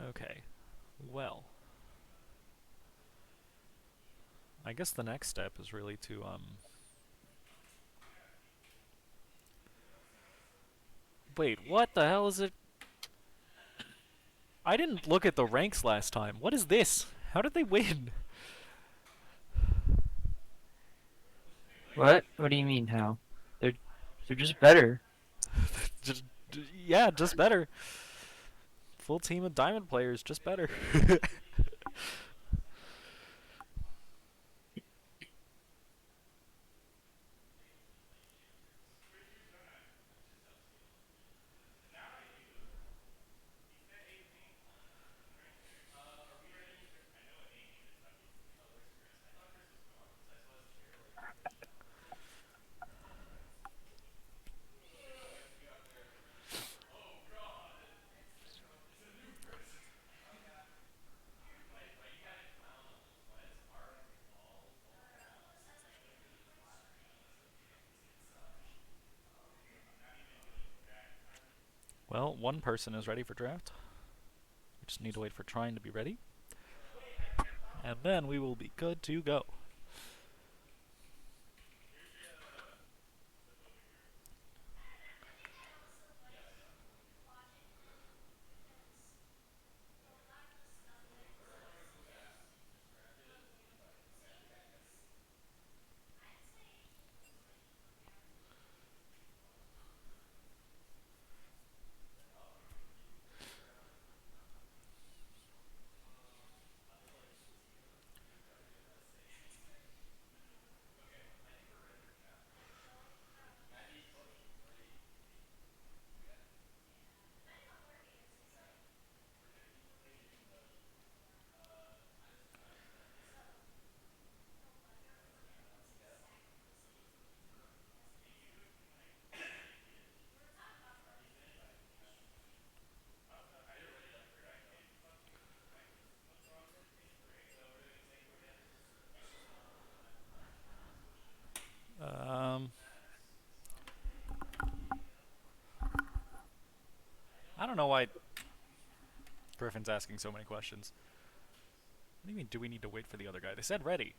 Okay. Well. I guess the next step is really to wait, what the hell is it? I didn't look at the ranks last time. What is this? How did they win? What? What do you mean how? They're they're just better. just yeah, just better. Full team of diamond players, just better. Well, one person is ready for draft. We just need to wait for Trine to be ready. And then we will be good to go. Um, I don't know why. Griffin's asking so many questions. What do you mean, do we need to wait for the other guy? They said ready.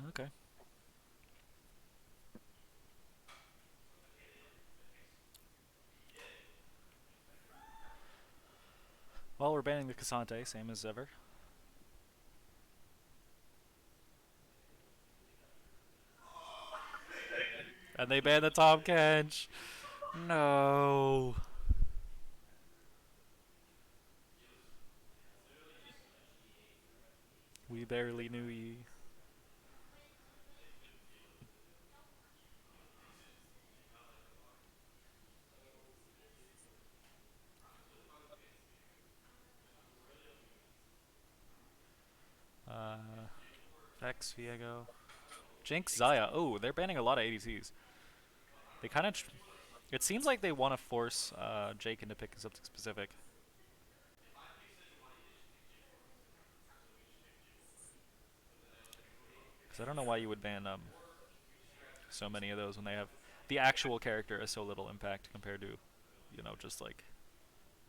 Okay. Well, we're banning the Cassante, same as ever. And they banned the Tom Kench. No. We barely knew ye. Uh, Vex, Viego. Jinx, Zaya. Oh, they're banning a lot of ADCs. They kind of. It seems like they want to force Jake into picking something specific. Because I don't know why you would ban so many of those when they have the actual character has so little impact compared to, just like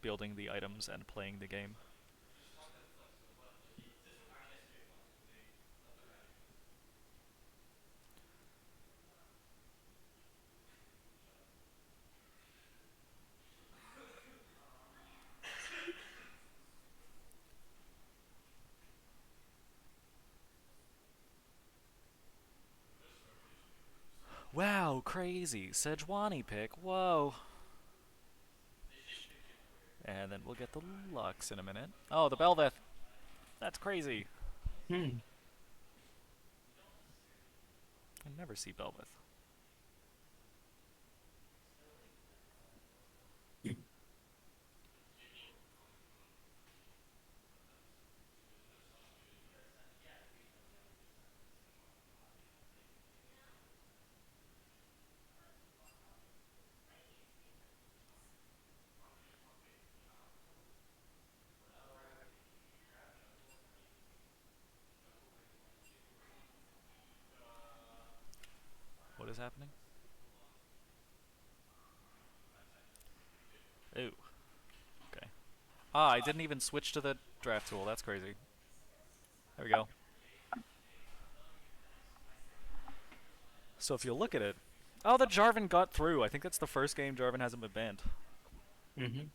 building the items and playing the game. Wow, crazy. Sejuani pick. Whoa. And then we'll get the Lux in a minute. Oh, the Belveth. That's crazy. Hmm. I never see Belveth. What is happening? Ooh. Okay. Ah, I didn't even switch to the draft tool. That's crazy. There we go. So if you look at it, oh, the Jarvan got through. I think that's the first game Jarvan hasn't been banned. Mm-hmm.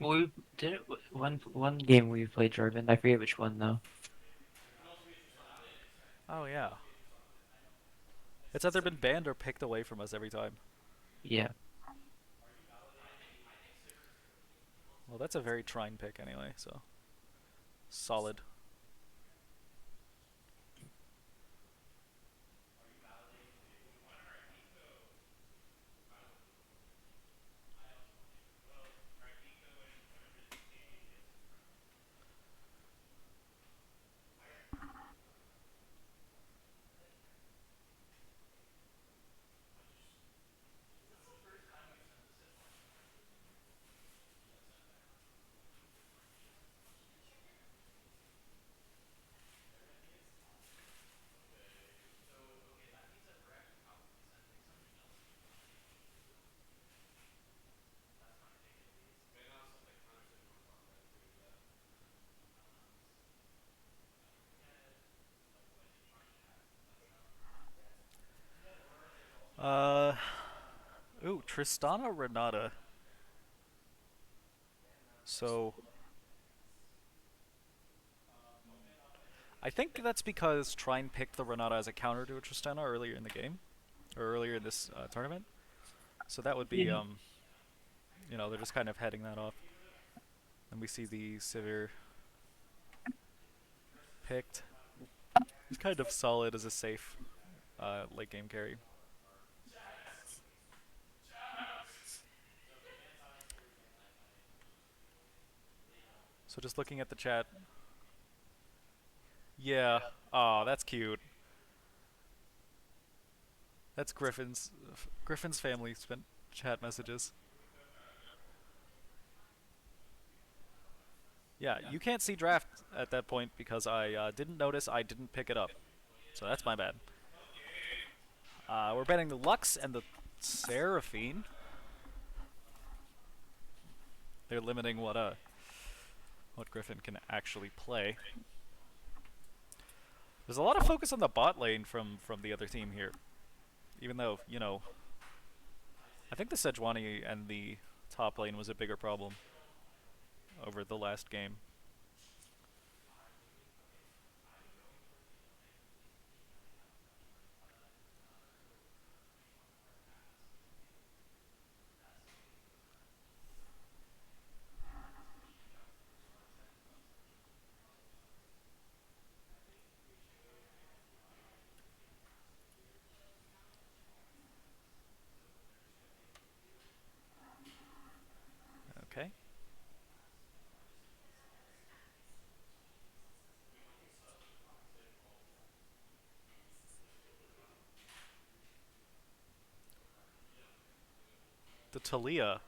Well, we did it one game we played Jarvan. I forget which one though. Oh yeah. It's either been banned or picked away from us every time. Yeah. Well, that's a very Trine pick anyway, so solid. Uh, ooh, Tristana Renata. So I think that's because Trine picked the Renata as a counter to a Tristana earlier in the game, or earlier in this tournament. So that would be, Yeah. they're just kind of heading that off. And we see the Sivir picked. He's kind of solid as a safe late game carry. So just looking at the chat. Yeah. Oh, that's cute. That's Griffin's family spent chat messages. Yeah, you can't see draft at that point because I didn't notice I didn't pick it up. So that's my bad. We're banning the Lux and the Seraphine. They're limiting what Griffin can actually play. There's a lot of focus on the bot lane from the other team here. Even though, I think the Sejuani and the top lane was a bigger problem over the last game. Okay. The Talia.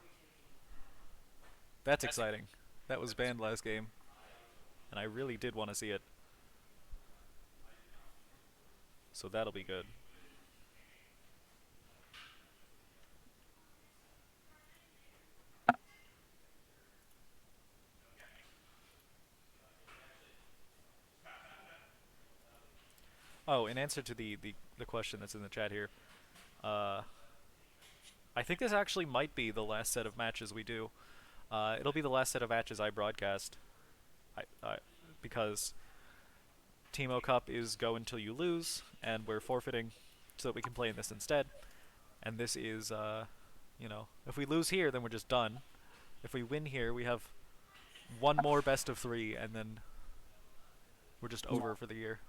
That's exciting. That was banned last game, and I really did want to see it. So that'll be good. Oh, in answer to the question that's in the chat here, uh, I think this actually might be the last set of matches we do. It'll be the last set of matches I broadcast. Because Teemo Cup is go until you lose, and we're forfeiting so that we can play in this instead. And this is, if we lose here, then we're just done. If we win here, we have one more best of 3, and then we're just over for the year.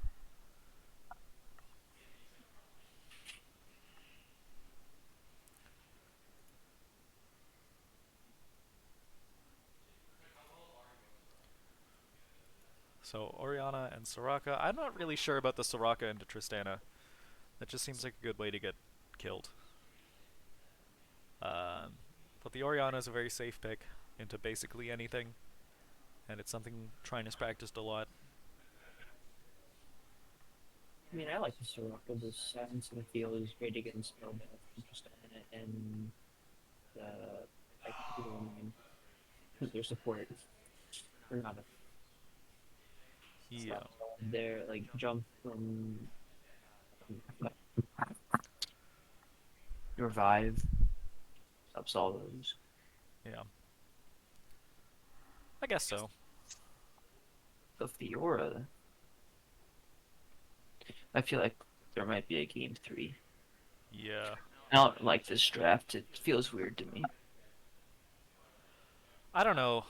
So Orianna and Soraka. I'm not really sure about the Soraka into Tristana. That just seems like a good way to get killed. But the Orianna is a very safe pick into basically anything, and it's something Trine has practiced a lot. I mean, I like the Soraka. The silence in the field is great against spellbound. Interesting in it, and I people don't mind because their support or not a Yeah. slap their like jump from revive ups all those. Yeah. I guess so. The Fiora, I feel like there might be a game 3. Yeah. I don't like this draft. It feels weird to me. I don't know.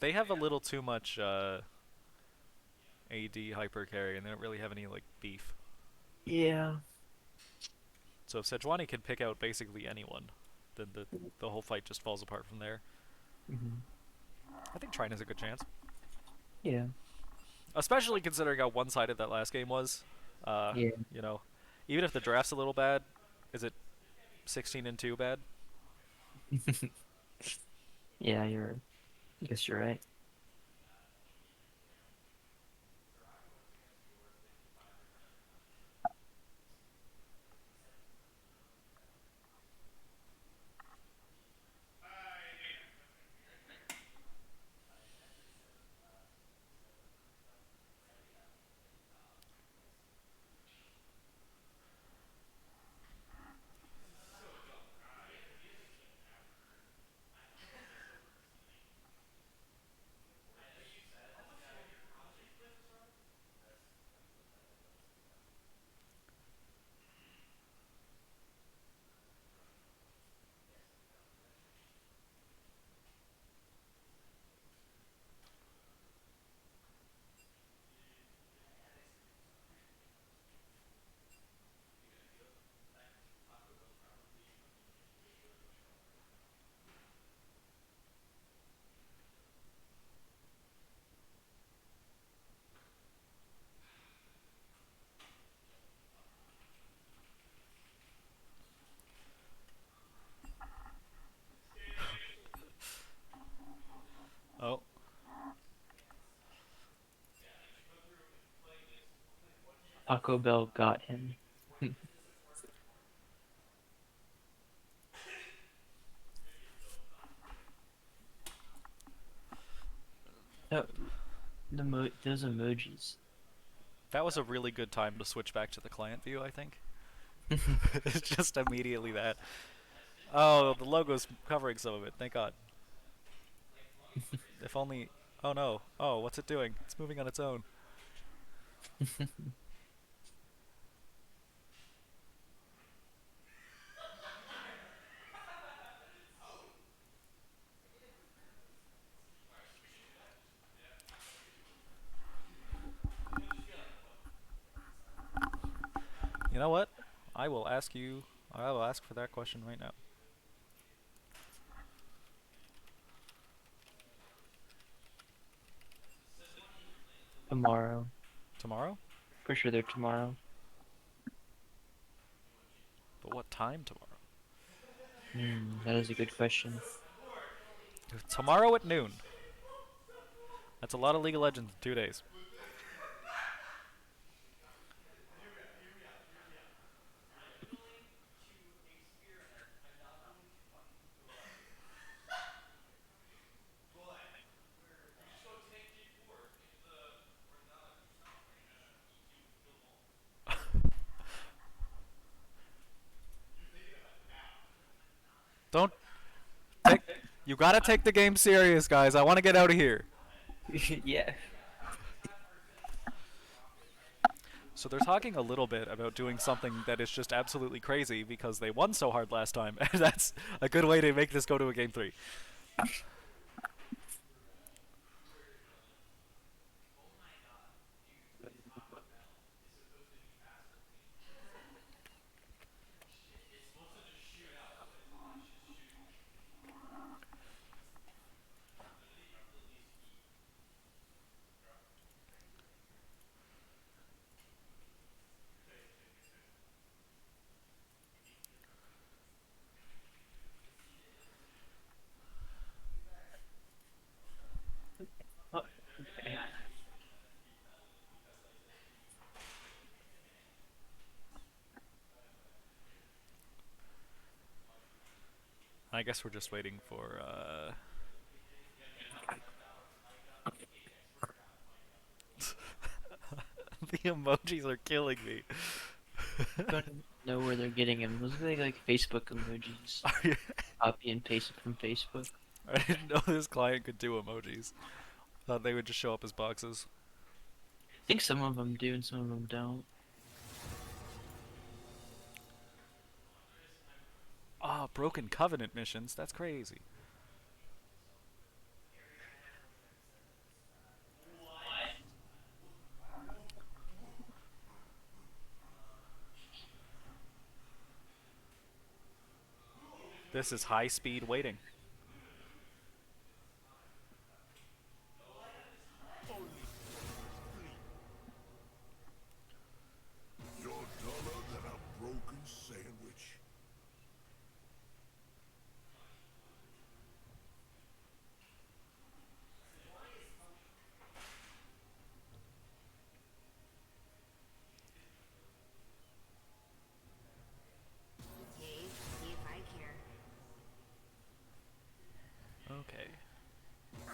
They have a little too much AD hyper carry, and they don't really have any like beef. Yeah. So if Sejuani can pick out basically anyone, then the whole fight just falls apart from there. Mm-hmm. I think Trine has a good chance, Yeah. especially considering how one-sided that last game was. Yeah. You know, even if the draft's a little bad, is it 16-2 bad? Yeah, I guess you're right. Taco Bell got him. Oh, those emojis. That was a really good time to switch back to the client view, I think. It's just immediately that. Oh, the logo's covering some of it. Thank God. If only. Oh no. Oh, what's it doing? It's moving on its own. You know what? I will ask you. I will ask for that question right now. Tomorrow. Tomorrow? For sure they're tomorrow. But what time tomorrow? That is a good question. Tomorrow at noon. That's a lot of League of Legends in 2 days. Don't take. You gotta take the game serious, guys. I want to get out of here. Yeah. So they're talking a little bit about doing something that is just absolutely crazy because they won so hard last time, and that's a good way to make this go to a game 3. Oh, okay. I guess we're just waiting for. The emojis are killing me. Don't know where they're getting them. Those are like Facebook emojis. Copy and paste it from Facebook. I didn't know this client could do emojis. Thought they would just show up as boxes. I think some of them do and some of them don't. Ah, oh, Broken Covenant missions. That's crazy. This is high speed waiting. You're duller than a broken sandwich. Yay, see if I care. Okay. Ah,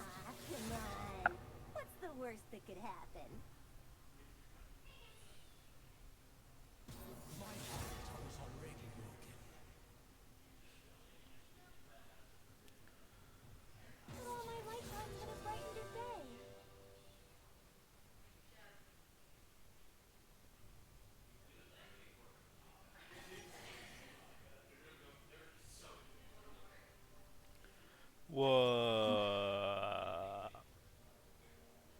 come on. What's the worst that could happen? My heart was already broken. But all my lifetime could have brightened your day. Whoa.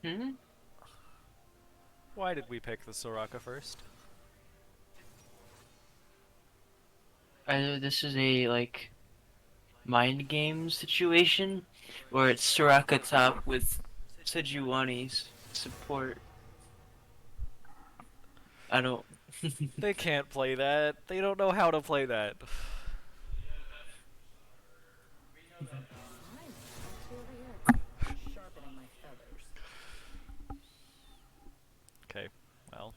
Hmm? Why did we pick the Soraka first? Either this is a like mind game situation, or it's Soraka top with Sejuani's support. I don't. They can't play that. They don't know how to play that. I'm actually over here sharpening my feathers. Okay, well.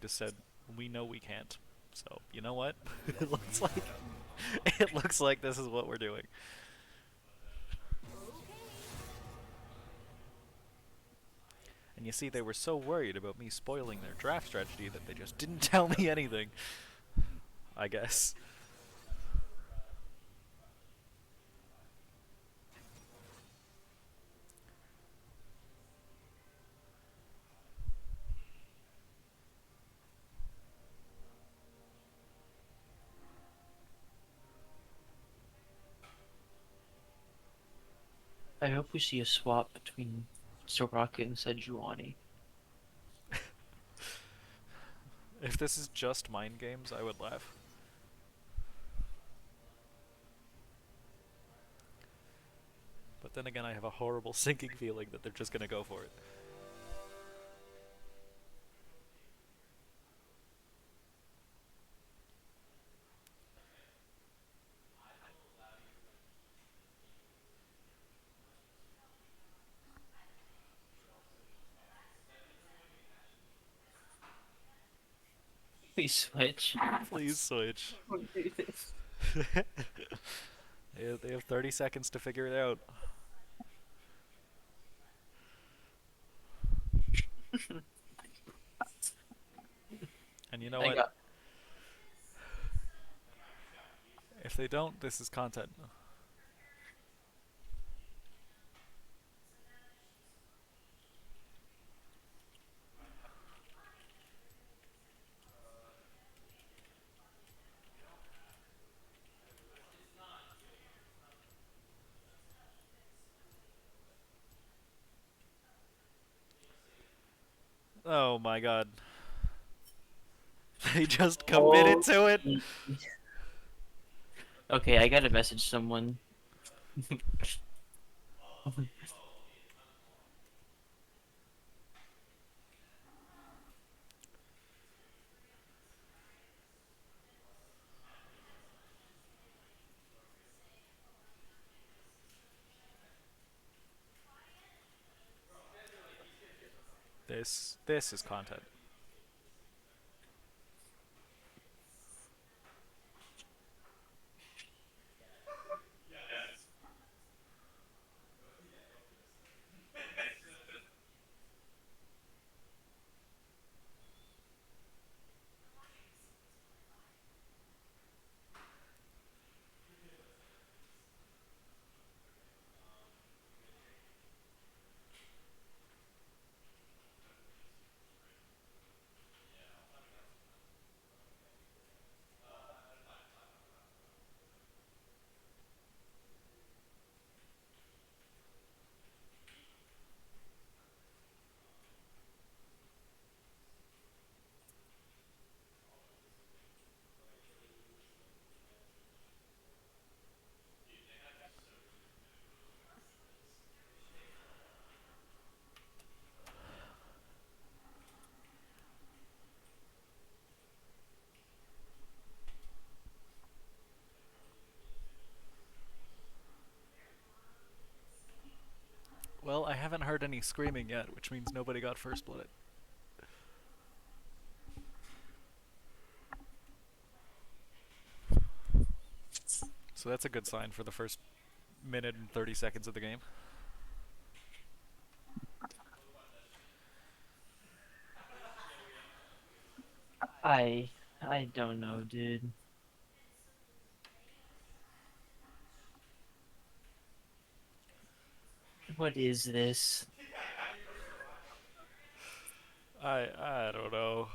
just said, "We know we can't." So you know what? it looks like it looks like this is what we're doing. And you see, they were so worried about me spoiling their draft strategy that they just didn't tell me anything. I guess. I hope we see a swap between Soraka and Sejuani. If this is just mind games, I would laugh. But then again, I have a horrible sinking feeling that they're just gonna go for it. Please switch. Please switch. Don't do this. They have 30 seconds to figure it out. And you know I what? got. If they don't, this is content. Oh my god. They just committed Oh. to it? Okay, I gotta message someone. This is content. Well, I haven't heard any screaming yet, which means nobody got first blood. So that's a good sign for the first minute and 30 seconds of the game. I I don't know, dude. What is this? I don't know.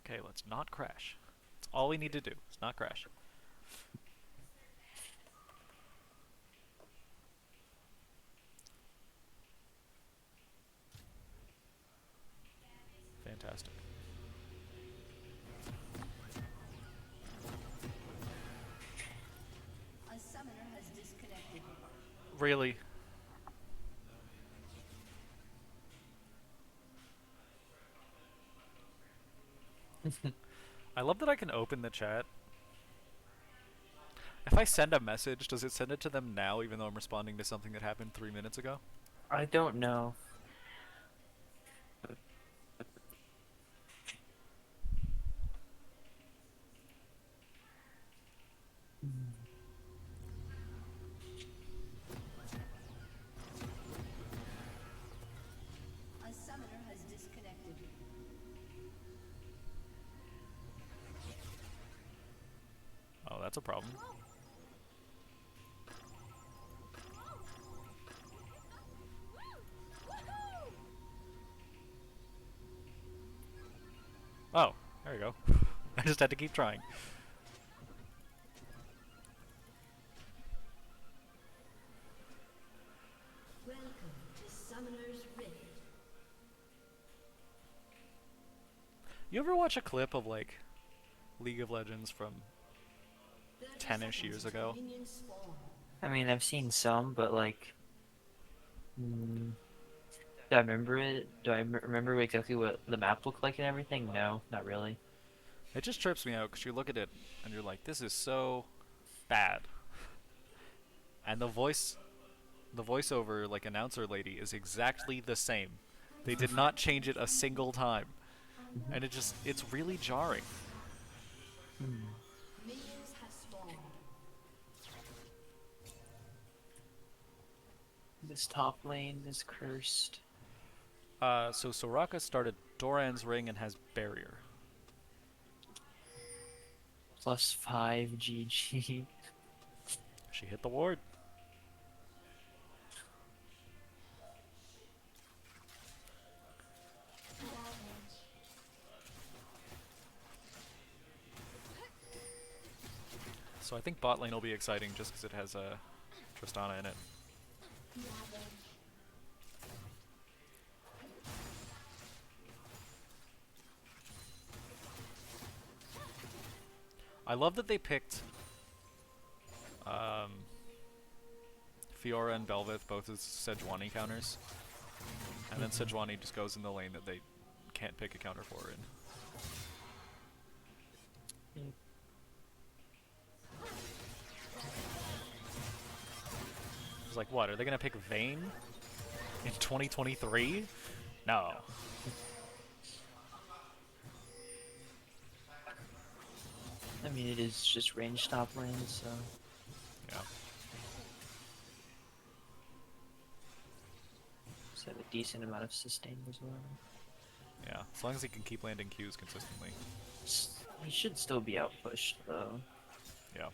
Okay, let's not crash. That's all we need to do. Let's not crash. Fantastic. A summoner has disconnected. Really? I love that I can open the chat. If I send a message, does it send it to them now even though I'm responding to something that happened 3 minutes ago? I don't know. A summoner has disconnected. Oh, that's a problem. Oh, there you go. I just had to keep trying. Welcome to Summoner's Rift. You ever watch a clip of like League of Legends from 10-ish years ago? I mean, I've seen some, but like, mm, do I remember it? Do I remember exactly what the map looked like and everything? No, not really. It just trips me out because you look at it and you're like, this is so bad. And the voiceover like announcer lady is exactly the same. They did not change it a single time. And it's really jarring. Minions have spawned. This top lane is cursed. So Soraka started Doran's Ring and has Barrier. +5 GG. She hit the ward. So I think bot lane will be exciting just because it has Tristana in it. I love that they picked Fiora and Belveth both as Sejuani counters. And then Sejuani just goes in the lane that they can't pick a counter for in. It's like, what, are they gonna pick Vayne in 2023? No. I mean, it is just range top lane, so Yeah. just have a decent amount of sustain as well. Yeah. As long as he can keep landing Qs consistently. He should still be outpushed though. Yeah.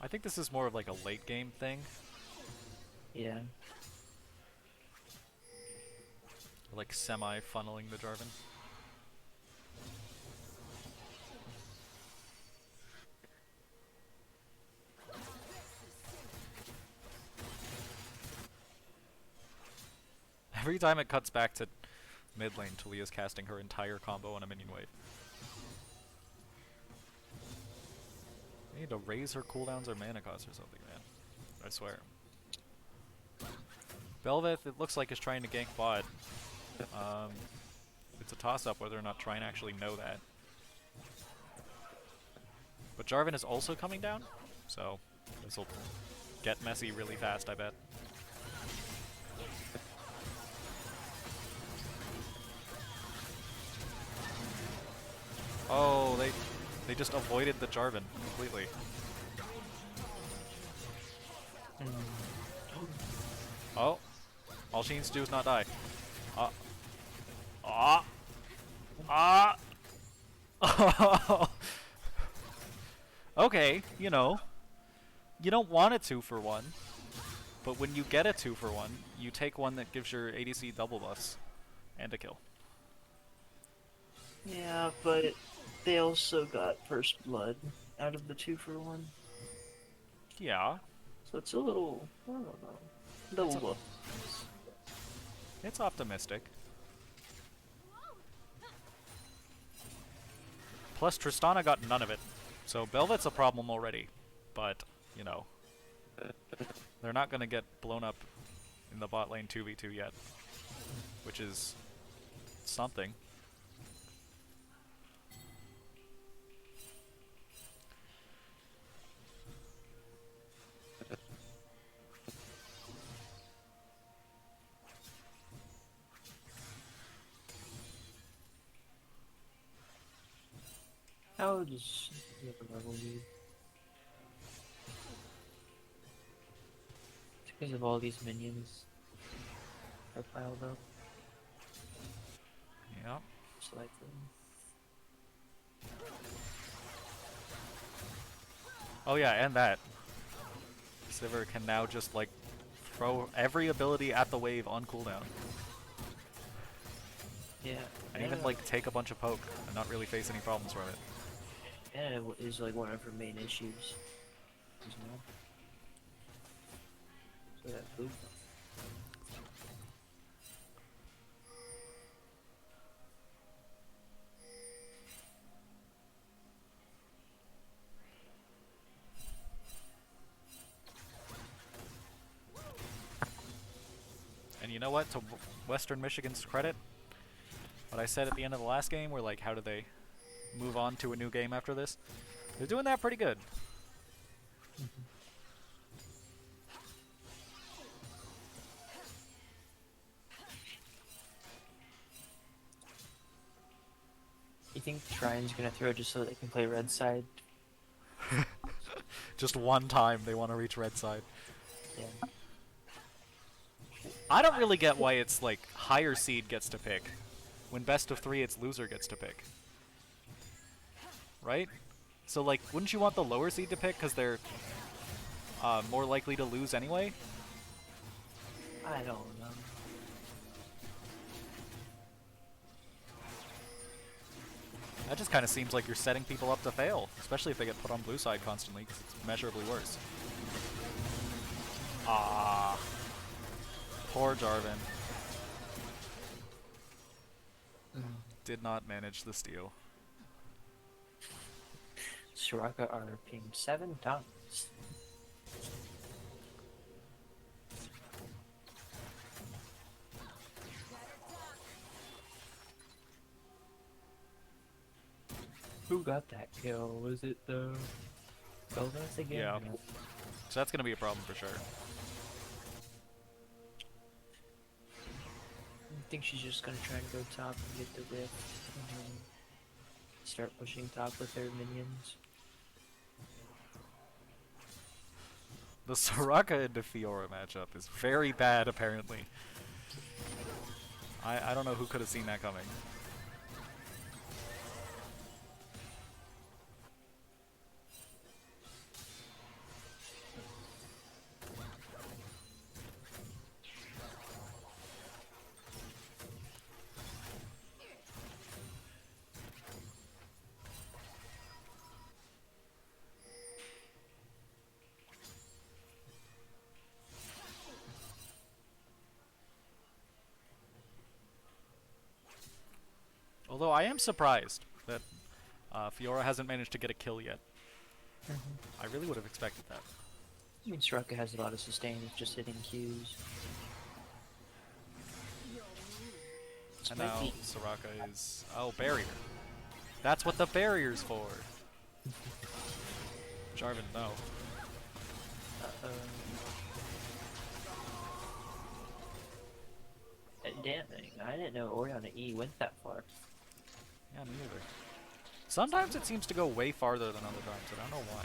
I think this is more of like a late game thing. Yeah. Like semi-funneling the Jarvan. Every time it cuts back to mid lane, Talia's casting her entire combo on a minion wave. They need to raise her cooldowns or mana cost or something, man. I swear. Belveth, it looks like, is trying to gank bot. It's a toss-up whether or not Trine actually know that. But Jarvan is also coming down, so this will get messy really fast, I bet. Oh, they just avoided the Jarvan completely. Oh, all she needs to do is not die. Okay, you know, you don't want a 2-for-1, but when you get a 2-for-1, you take one that gives your ADC double buffs and a kill. Yeah, but they also got first blood out of the 2-for-1. Yeah, So it's a little, I don't know, it's little low. it's optimistic. Plus, Tristana got none of it, so Belvet's a problem already. But you know, they're not gonna get blown up in the bot lane 2v2 yet, which is something. How does he have a level lead? It's because of all these minions are piled up. Yeah. Just like them. Oh yeah, and that. Sivir can now just like throw every ability at the wave on cooldown. Yeah, And even like take a bunch of poke and not really face any problems from it. and it is like one of her main issues. You know? So that food. And you know what? To Western Michigan's credit, what I said at the end of the last game, where like, how do they move on to a new game after this? They're doing that pretty good. You think Trine's gonna throw just so they can play red side? Just one time they want to reach red side. Yeah. I don't really get why it's like higher seed gets to pick, when best of 3 it's loser gets to pick. Right? So like, wouldn't you want the lower seed to pick because they're more likely to lose anyway? I don't know. That just kind of seems like you're setting people up to fail, especially if they get put on blue side constantly, because it's measurably worse. Ah, poor Jarvan. Did not manage the steal. Soraka are pinged 7 times. Who got that kill? Was it the Belvas again? Yeah. No. So that's going to be a problem for sure. I think she's just gonna try and go top and get the whip. And then start pushing top with her minions. The Soraka into Fiora matchup is very bad, apparently. I don't know who could have seen that coming. Although I am surprised that Fiora hasn't managed to get a kill yet. I really would have expected that. I mean, Soraka has a lot of sustain, it's just hitting Qs. And now Soraka is... Oh, barrier. That's what the barrier's for. Jarvan, no. Damn, I didn't know Oriana E went that far. Yeah, me neither. Sometimes it seems to go way farther than other times, I don't know why.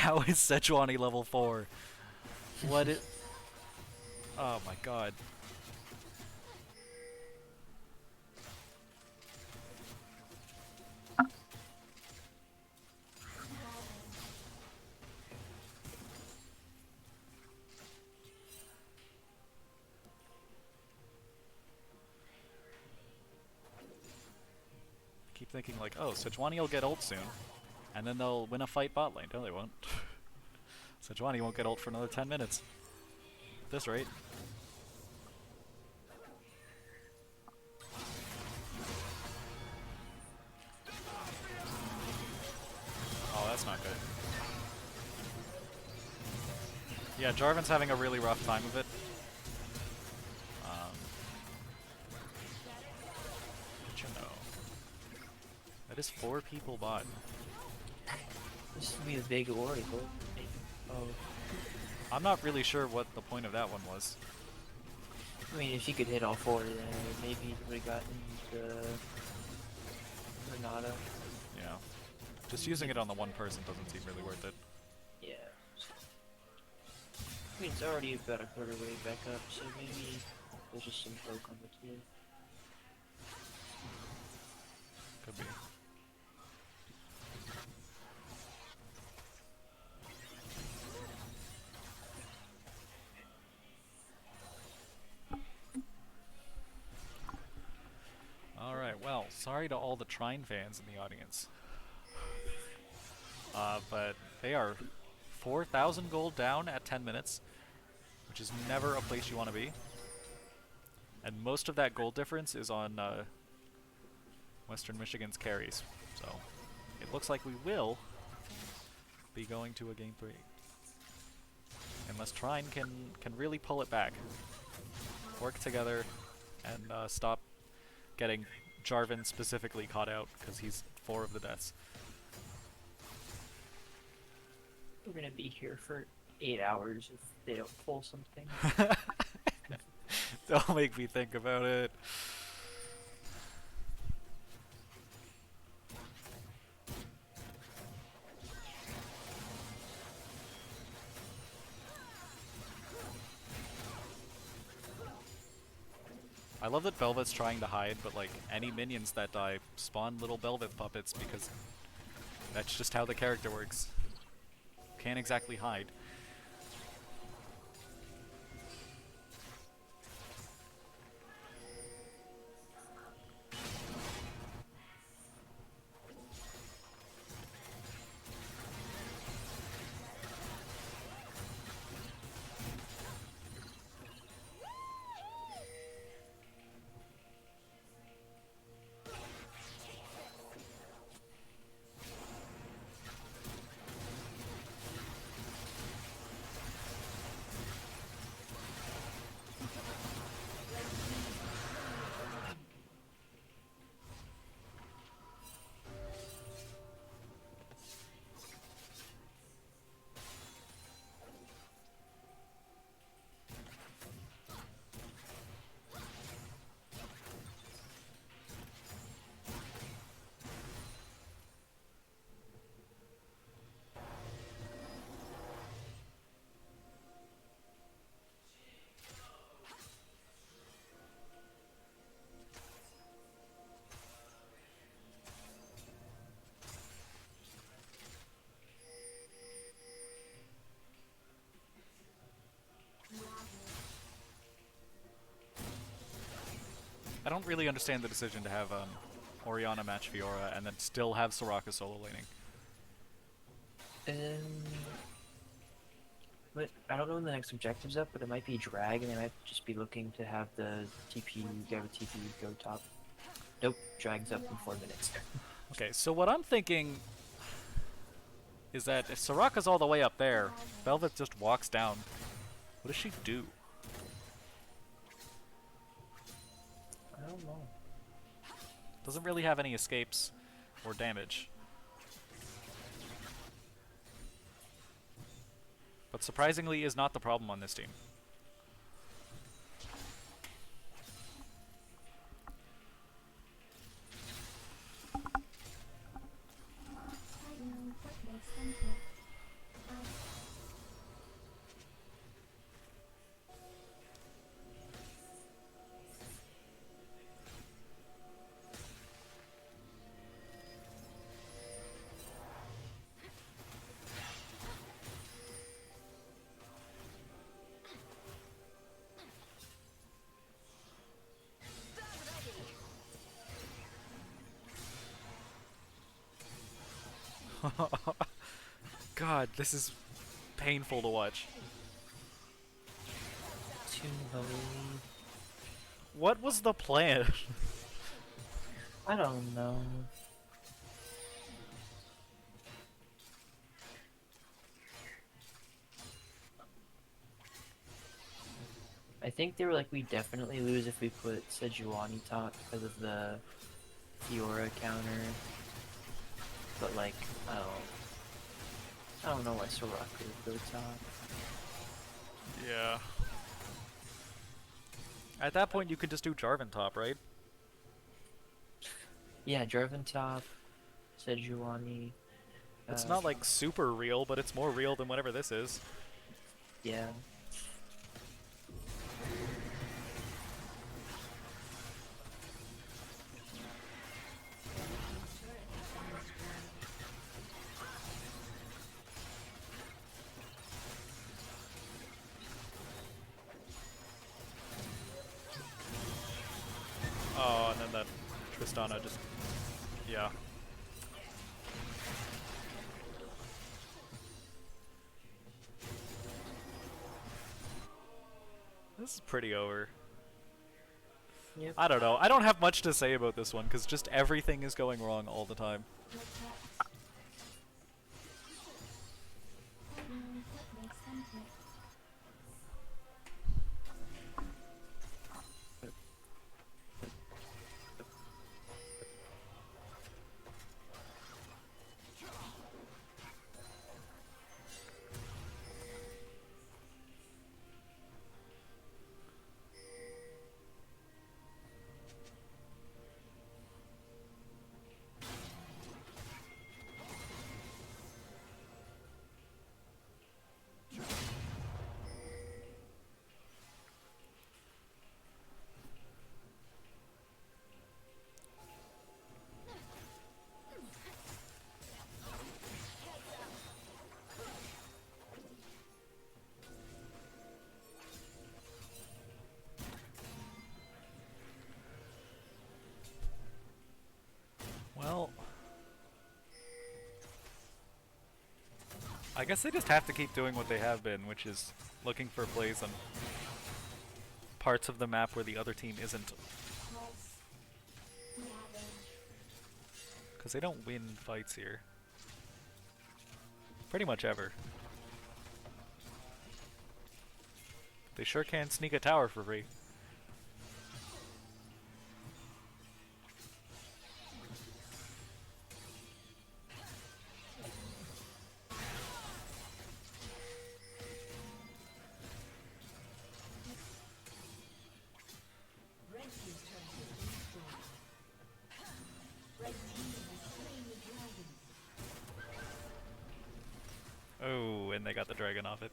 How is Sejuani level 4? What it? Oh my god. Keep thinking like, oh, Sejuani will get ult soon, and then they'll win a fight bot lane. No, they won't. Sejuani won't get ult for another 10 minutes. At this rate. Oh, that's not good. Yeah, Jarvan's having a really rough time of it. But you know. That is 4 people bot. This would be a big oracle. Oh, I'm not really sure what the point of that one was. I mean, if you could hit all 4, then maybe you would have gotten the Renata. Yeah. Just using it on the one person doesn't seem really worth it. Yeah. I mean, it's already about a quarter way back up, so maybe there's just some poke on the tier. Could be. Alright, well, sorry to all the Trine fans in the audience. But they are 4,000 gold down at 10 minutes, which is never a place you want to be. And most of that gold difference is on Western Michigan's carries. So it looks like we will be going to a game 3. Unless Trine can really pull it back. Work together and stop getting Jarvan specifically caught out, because he's 4 of the deaths. We're gonna be here for 8 hours if they don't pull something. Don't make me think about it. I love that Velvet's trying to hide, but like any minions that die spawn little Velvet puppets because that's just how the character works. Can't exactly hide. I don't really understand the decision to have Orianna match Fiora and then still have Soraka solo laning. But I don't know when the next objective's up, but it might be drag, and they might just be looking to have the TP, go TP, go top. Nope, drag's up in 4 minutes. Okay, so what I'm thinking is that if Soraka's all the way up there, Velvet just walks down. What does she do? I don't know. Doesn't really have any escapes or damage. But surprisingly is not the problem on this team. God, this is painful to watch. Too low. What was the plan? I don't know. I think they were like, we definitely lose if we put Sejuani top because of the Fiora counter. But like, I don't know why Soraka would go top. Yeah. At that point, you could just do Jarvan top, right? Yeah, Jarvan top, Sejuani. It's not like super real, but it's more real than whatever this is. Yeah. Oh, and then that Tristana just... Yeah. This is pretty over. Yep. I don't know. I don't have much to say about this one, because just everything is going wrong all the time. Well... I guess they just have to keep doing what they have been, which is looking for plays on parts of the map where the other team isn't. Because they don't win fights here. Pretty much ever. They sure can sneak a tower for free. Oh, and they got the dragon off it.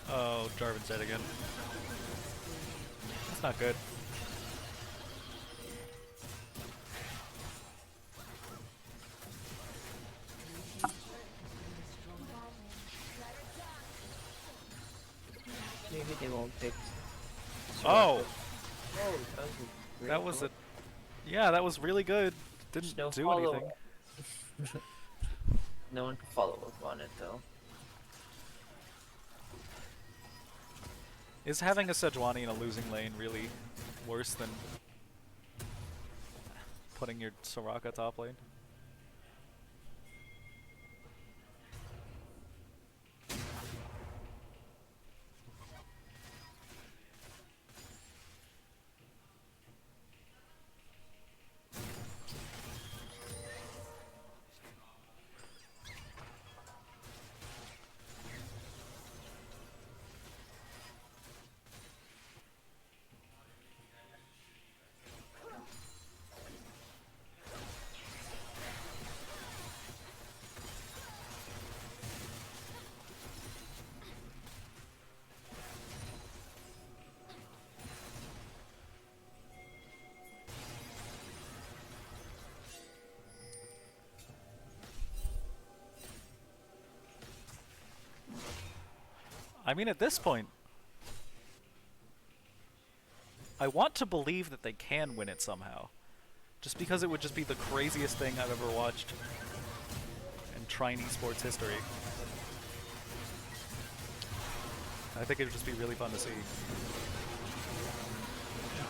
Oh, Jarvan's dead again. That's not good. Maybe they won't pick. Oh! Oh, that was a great That was goal. a... Yeah, that was really good. Didn't No do follow anything. No one can follow up on it though. Is having a Sejuani in a losing lane really worse than putting your Soraka top lane? I mean, at this point, I want to believe that they can win it somehow. Just because it would just be the craziest thing I've ever watched in Trine esports history. I think it would just be really fun to see.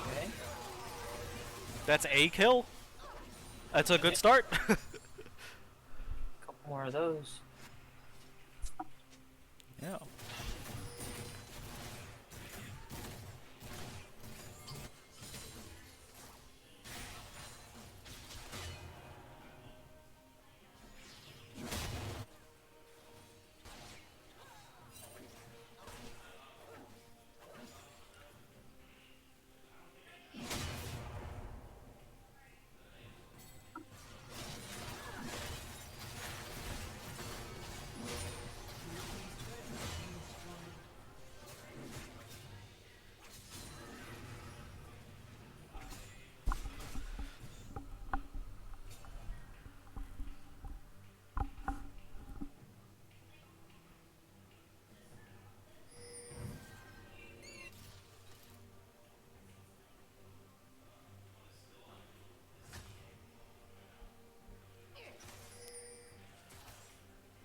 Okay. That's a kill? That's a good start. Couple more of those. Yeah.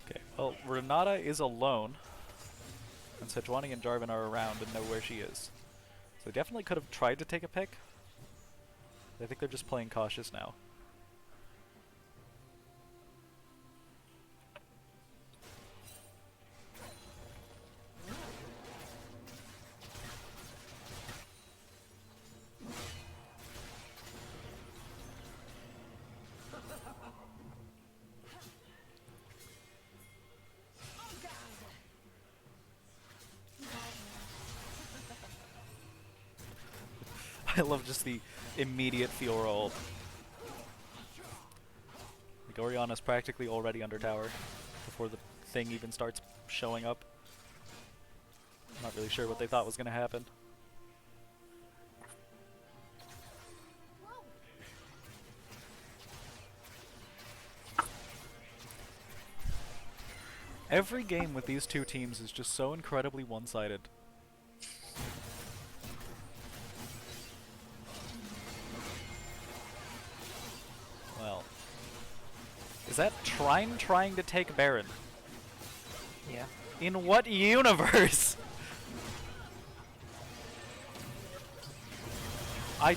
Okay, well, Renata is alone. And Sejuani and Jarvan are around and know where she is. So they definitely could have tried to take a pick. I think they're just playing cautious now. I love just the immediate Fiora ult. Like Orianna's practically already under tower before the thing even starts showing up. I'm not really sure what they thought was going to happen. Every game with these two teams is just so incredibly one-sided. Well, is that Trine trying to take Baron? Yeah. In what universe? I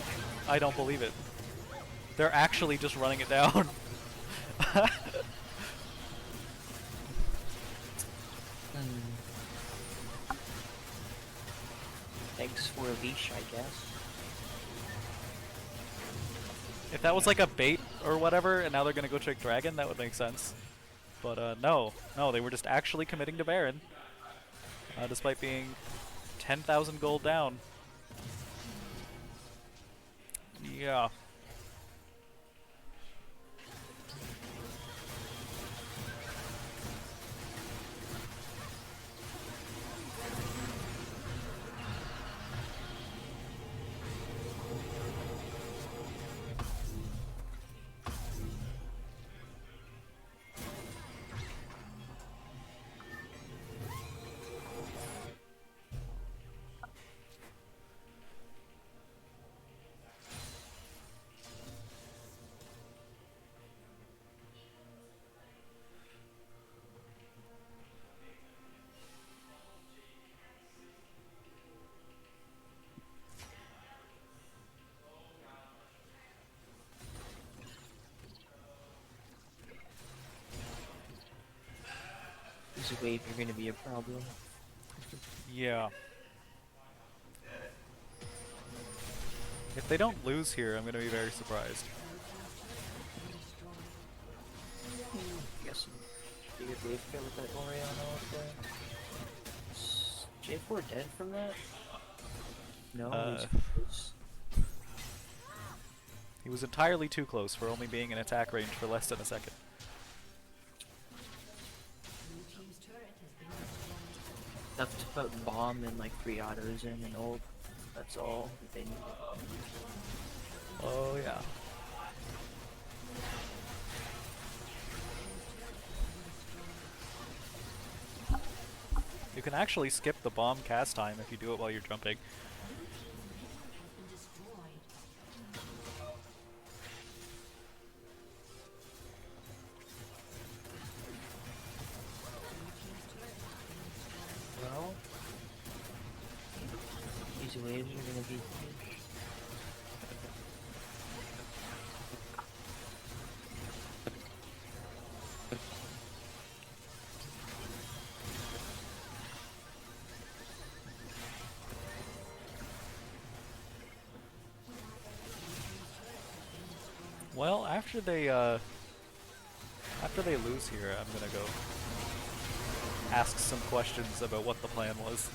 don't believe it. They're actually just running it down. Thanks for a leash, I guess. If that was like a bait or whatever, and now they're gonna go trick Dragon, that would make sense. But no, they were just actually committing to Baron, despite being 10,000 gold down. Yeah. This wave, you're gonna be a problem. Yeah. If they don't lose here, I'm gonna be very surprised. Guess you get wave kill with that Orianna up there. Is J4 dead from that? No, he's close. He was entirely too close for only being in attack range for less than a second. Enough to put bomb and like 3 autos in and ult. That's all that they need. Oh yeah. You can actually skip the bomb cast time if you do it while you're jumping. Well, these waves are gonna be huge. Well, after they lose here, I'm gonna go ask some questions about what the plan was.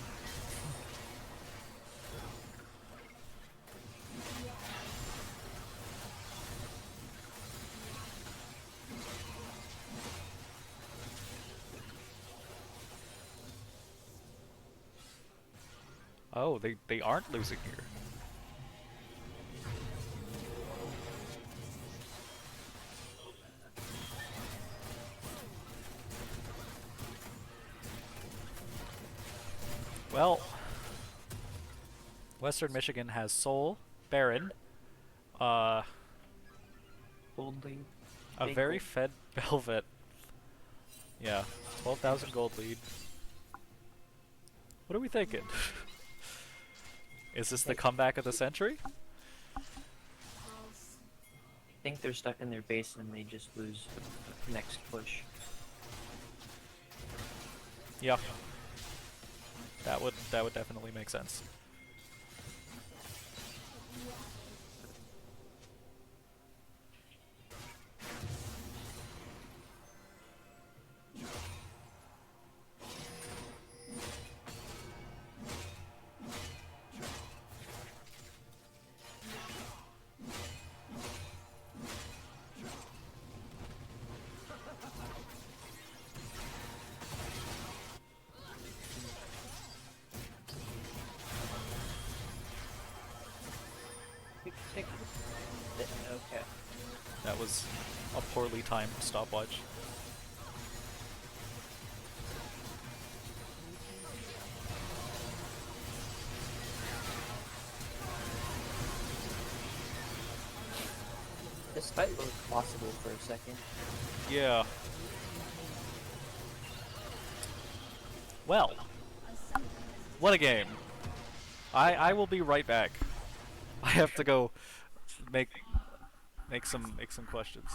Oh, they aren't losing here. Well, Western Michigan has Soul, Baron, uh, Gold lead. a Big very gold. fed Velvet. Yeah, 12,000 gold lead. What are we thinking? Is this the comeback of the century? I think they're stuck in their base and they just lose next push. Yeah. That would definitely make sense. Okay. That was a poorly timed stopwatch. This fight looked possible for a second. Yeah. Well, what a game. I will be right back. I have to go make make some questions.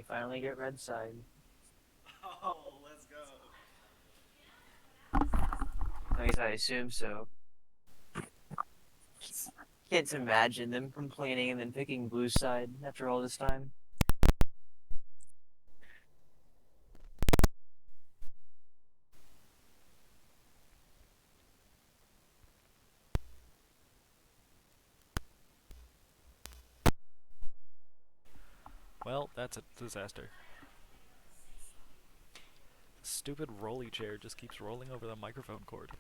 they finally get red side. Oh, let's go. At least I assume so. Can't imagine them complaining and then picking blue side after all this time. Well, that's a disaster. The stupid rolly chair just keeps rolling over the microphone cord.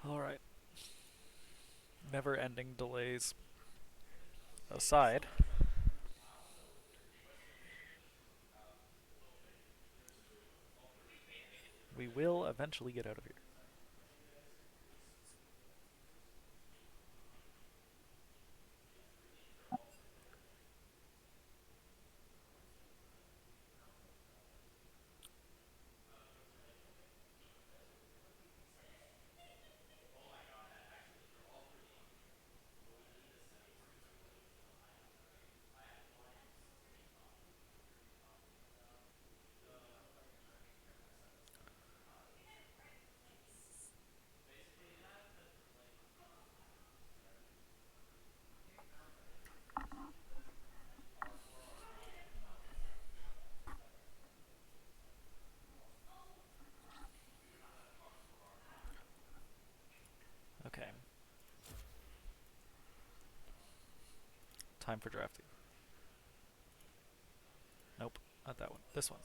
Alright. Never ending delays aside, we will eventually get out of here. Okay. Time for drafting. Nope, not that one. This one.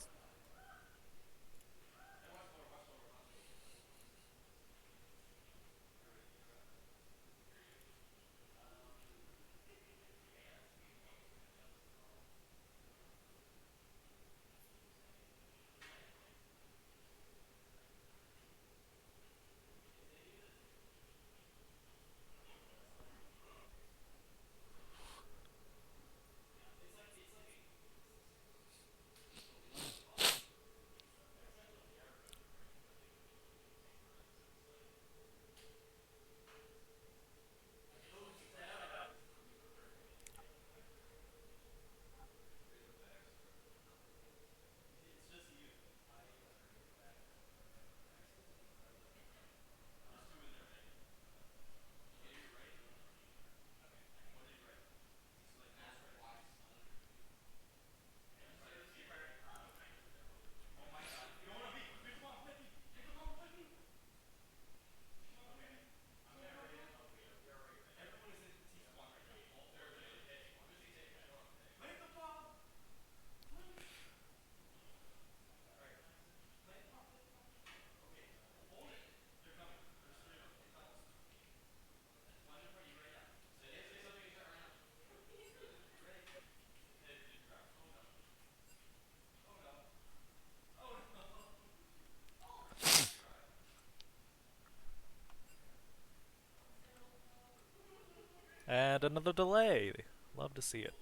And another delay. Love to see it.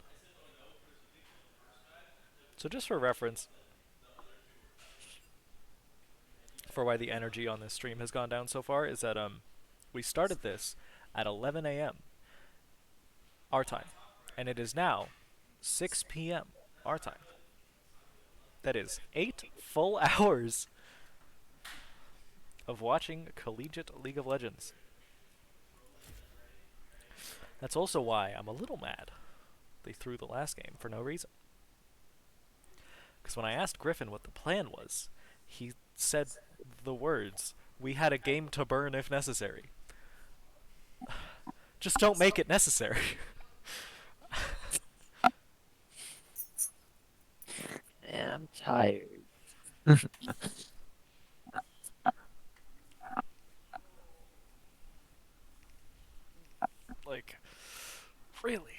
So just for reference, for why the energy on this stream has gone down so far is that we started this at 11 a.m. our time, and it is now 6 p.m. our time. That is 8 full hours of watching collegiate League of Legends. That's also why I'm a little mad they threw the last game for no reason. Because when I asked Griffin what the plan was, he said the words, "We had a game to burn if necessary." Just don't make it necessary. And I'm tired. Like, really?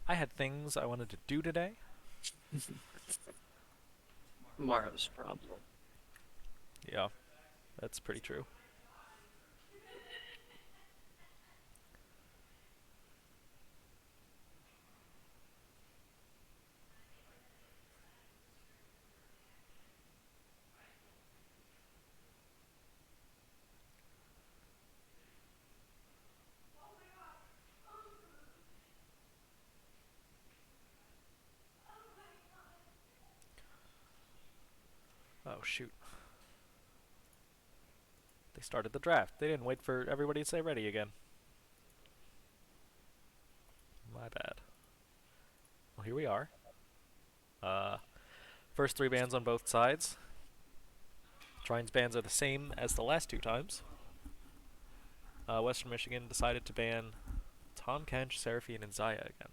I had things I wanted to do today. Tomorrow's problem. Yeah, that's pretty true. Oh, shoot. They started the draft. They didn't wait for everybody to say ready again. My bad. Well, here we are. First 3 bans on both sides. Trine's bans are the same as the last 2 times. Western Michigan decided to ban Tom Kench, Seraphine, and Zaya again.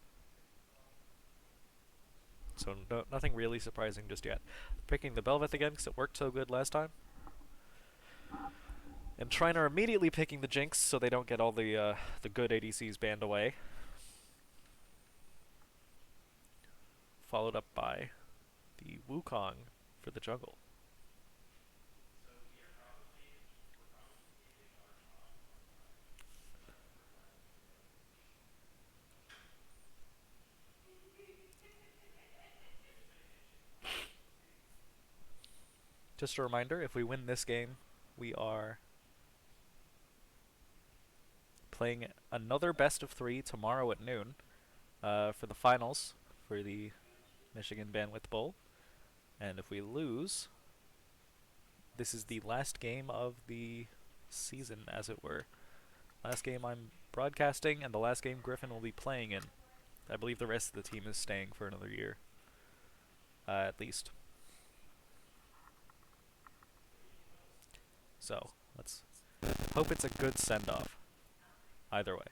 So nothing really surprising just yet. Picking the Belveth again because it worked so good last time. And Trine are immediately picking the Jinx so they don't get all the good ADCs banned away. Followed up by the Wukong for the jungle. Just a reminder, if we win this game, we are playing another best of 3 tomorrow at noon for the finals for the Michigan Bandwidth Bowl. And if we lose, this is the last game of the season, as it were. Last game I'm broadcasting, and the last game Griffin will be playing in. I believe the rest of the team is staying for another year. At least. So, let's hope it's a good send-off. Either way.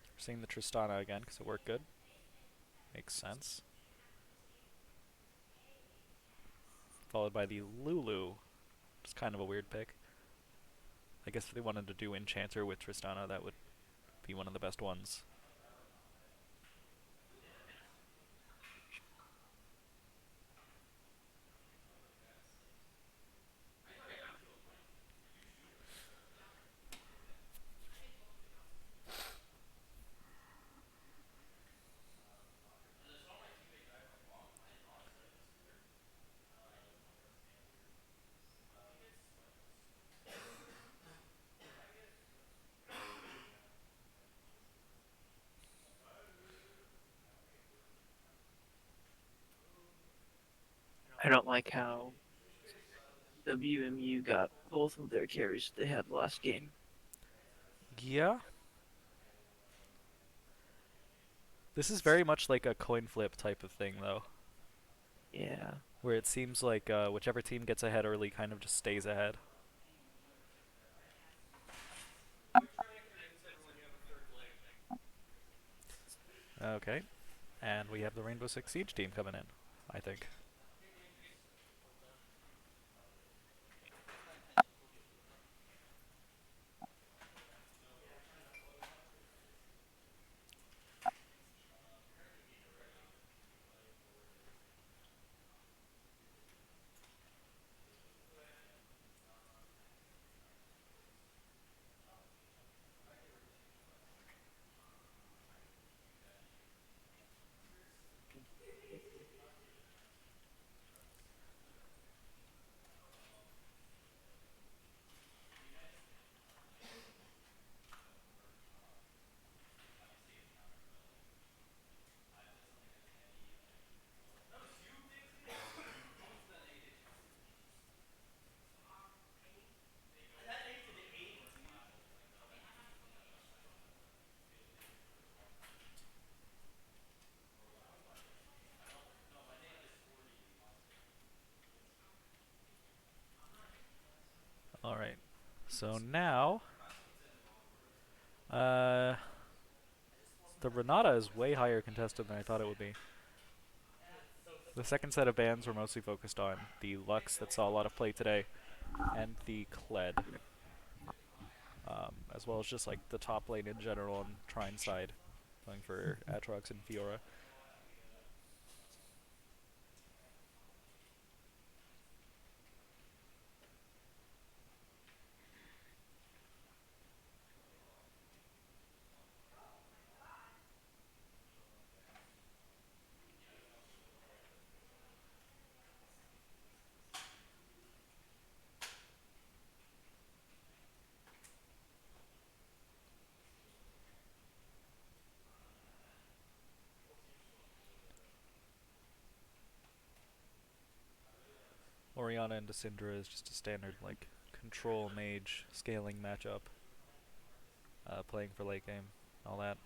We're seeing the Tristana again, because it worked good. Makes sense. Followed by the Lulu. It's kind of a weird pick. I guess if they wanted to do Enchanter with Tristana, that would be one of the best ones. I don't like how WMU got both of their carries they had last game. Yeah. This is very much like a coin flip type of thing, though. Yeah. Where it seems like whichever team gets ahead early kind of just stays ahead. Okay. And we have the Rainbow Six Siege team coming in, I think. So now, uh, the Renata is way higher contested than I thought it would be. The second set of bans were mostly focused on the Lux that saw a lot of play today, and the Kled, as well as just like the top lane in general on Trine side, going for Atrox and Fiora. Orianna and Syndra is just a standard like control mage scaling matchup, playing for late game, all that.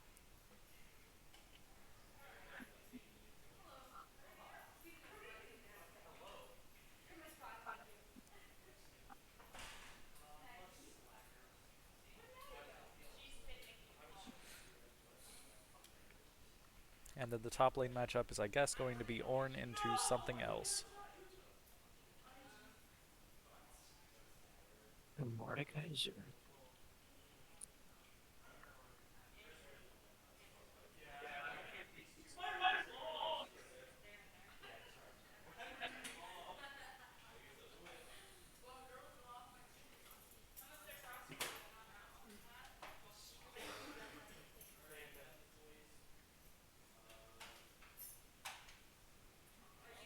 And then the top lane matchup is, I guess, going to be Ornn into something else. Mordekaiser.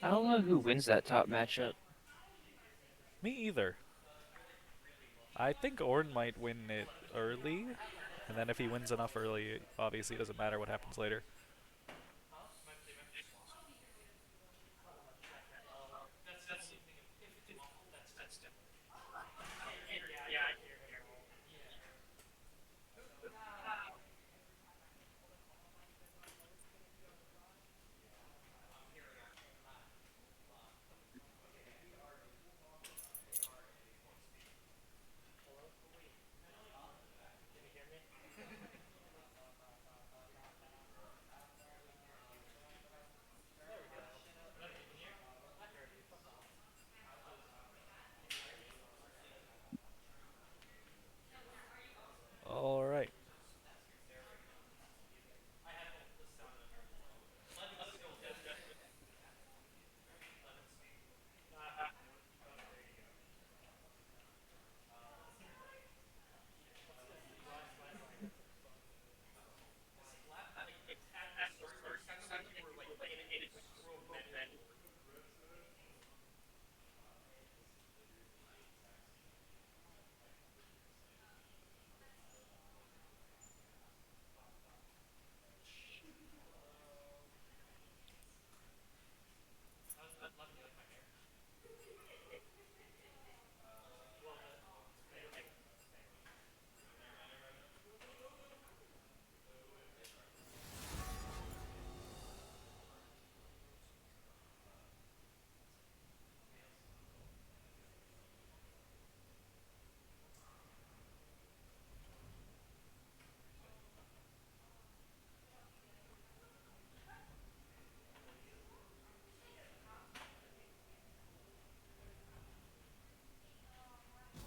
I don't know who wins that top matchup. Me either. I think Ornn might win it early, and then if he wins enough early, it obviously doesn't matter what happens later. Alright.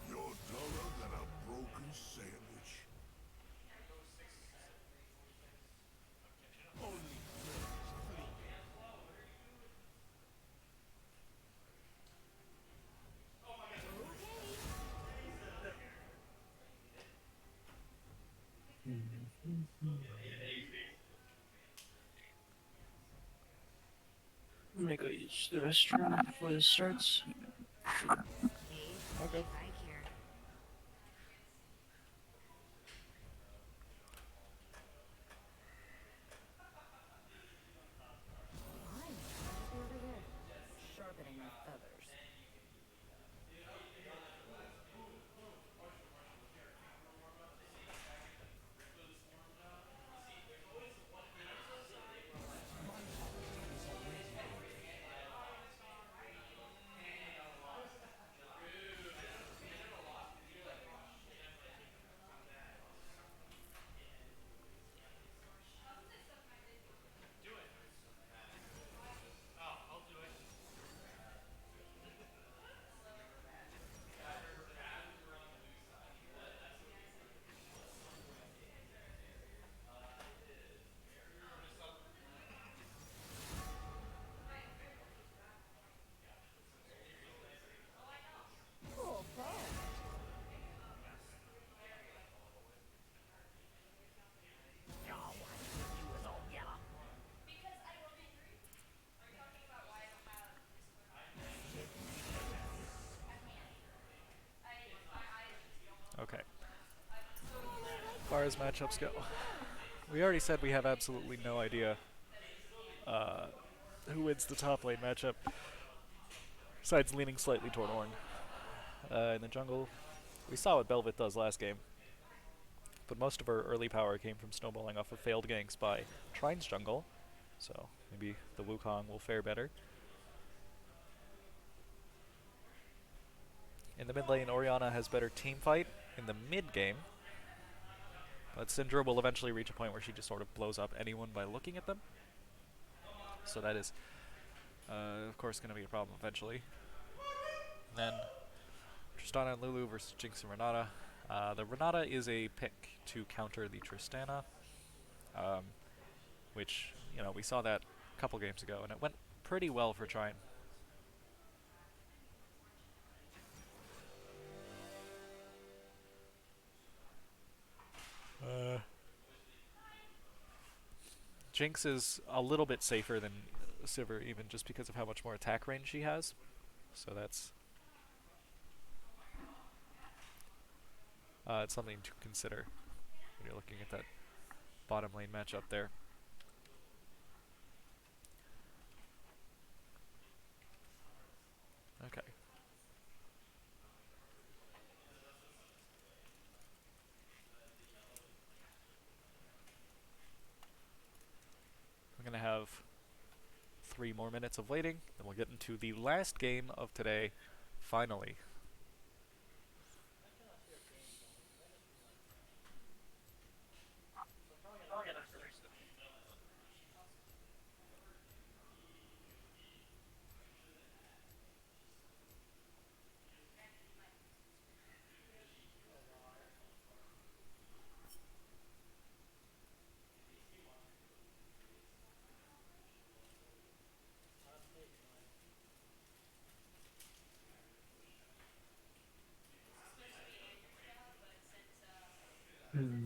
You're duller than a broken sandwich. Only I'm gonna go use the restroom before this starts. Okay. Right here. I'm over there, sharpening my feathers. far as matchups go, we already said we have absolutely no idea uh, who wins the top lane matchup, besides leaning slightly toward Ornn. In the jungle, we saw what Belvit does last game, but most of our early power came from snowballing off of failed ganks by Trine's jungle, so maybe the Wukong will fare better. In the mid lane, Orianna has better team fight in the mid game, but Syndra will eventually reach a point where she just sort of blows up anyone by looking at them. So that is, of course, going to be a problem eventually. And then Tristana and Lulu versus Jinx and Renata. The Renata is a pick to counter the Tristana, um, which, we saw that a couple games ago, and it went pretty well for Trine. Jinx is a little bit safer than Sivir, even just because of how much more attack range she has. So that's it's something to consider when you're looking at that bottom lane matchup there. Okay. We're going to have 3 more minutes of waiting, then we'll get into the last game of today, finally. Hmm.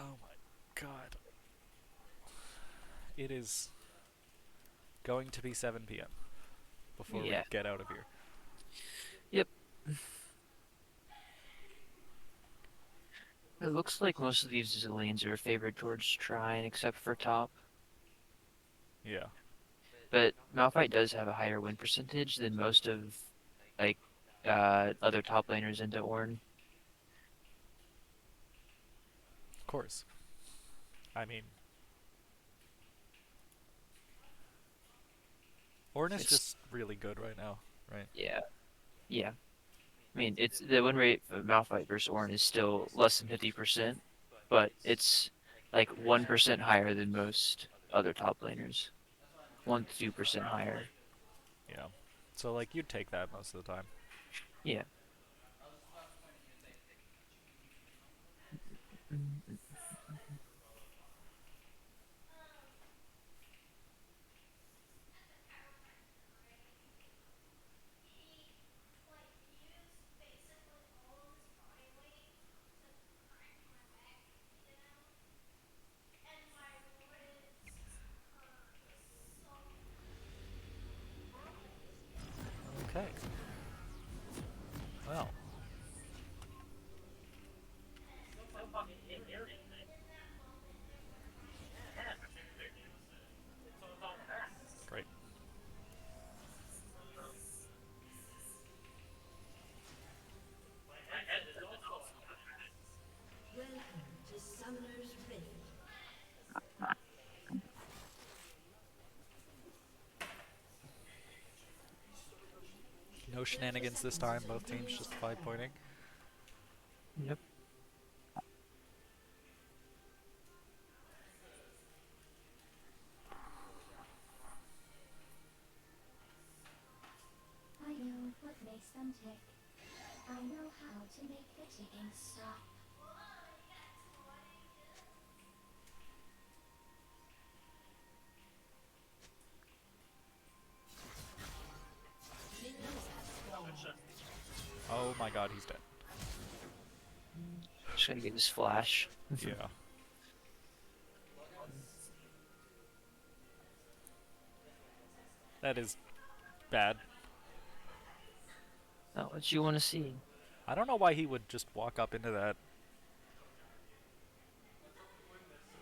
Oh my god. It is going to be 7 p.m. before we Yeah. get out of here. Yep. It looks like most of these lanes are favored towards Trine, except for top. Yeah. But Malphite does have a higher win percentage than most of like other top laners into Ornn. Of course. I mean, Ornn is It's just really good right now, right? yeah, yeah. I mean, it's the win rate of Malphite versus Ornn is still less than 50%, but it's like 1% higher than most other top laners. 1 to 2% higher. Yeah. So, like, you'd take that most of the time. Yeah. Mm, No shenanigans this time. Both teams just 5 pointing. Yep. I know what makes them tick. I know how to make the ticking stop. Oh my god, he's dead. Just gonna get this flash. Yeah. That is bad. Not what you want to see. I don't know why he would just walk up into that.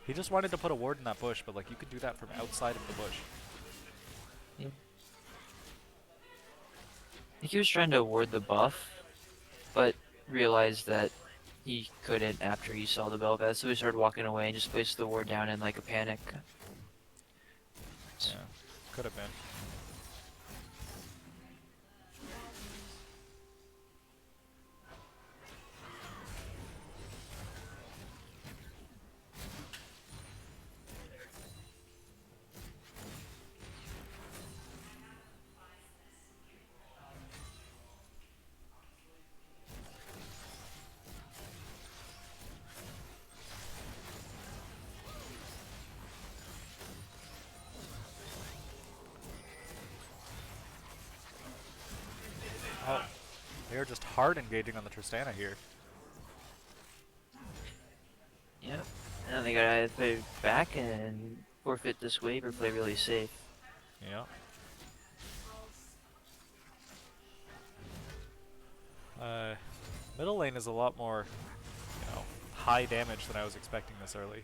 He just wanted to put a ward in that bush, but like you could do that from outside of the bush. Yeah. I think he was trying to ward the buff, but realized that he couldn't after he saw the Bel'Veth, so he started walking away and just placed the ward down in like a panic. Yeah, could have been. Oh, they're just hard engaging on the Tristana here. Yep. And they gotta either play back and forfeit this wave or play really safe. Yeah. Middle lane is a lot more, high damage than I was expecting this early.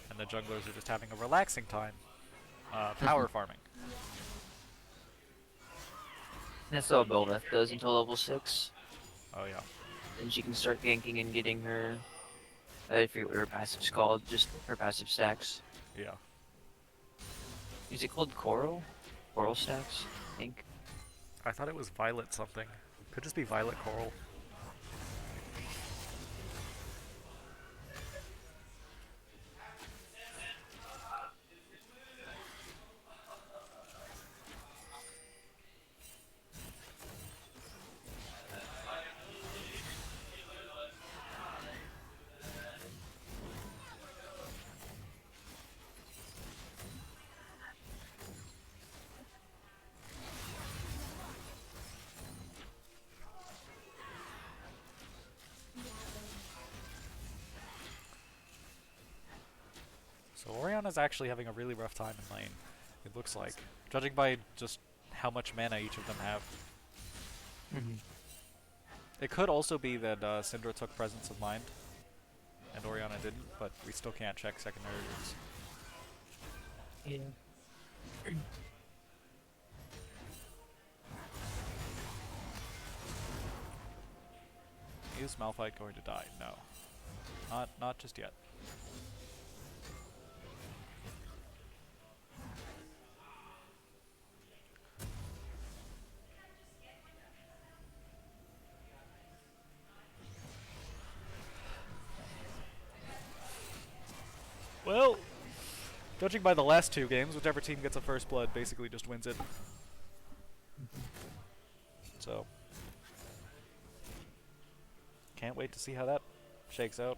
And the junglers are just having a relaxing time, power farming. That's all Bel'Veth does until level 6. Oh yeah. Then she can start ganking and getting her, I forget what her passive's called, just her passive stacks. Yeah. Is it called Coral? Coral stacks, I think. I thought it was violet something. Could just be violet coral. So Oriana's actually having a really rough time in lane, it looks like. Judging by just how much mana each of them have. It could also be that Syndra took Presence of Mind, and Oriana didn't, but we still can't check secondary roots. Yeah. Is Malphite going to die? No. Not just yet. Well, judging by the last two games, whichever team gets a first blood basically just wins it. So, can't wait to see how that shakes out.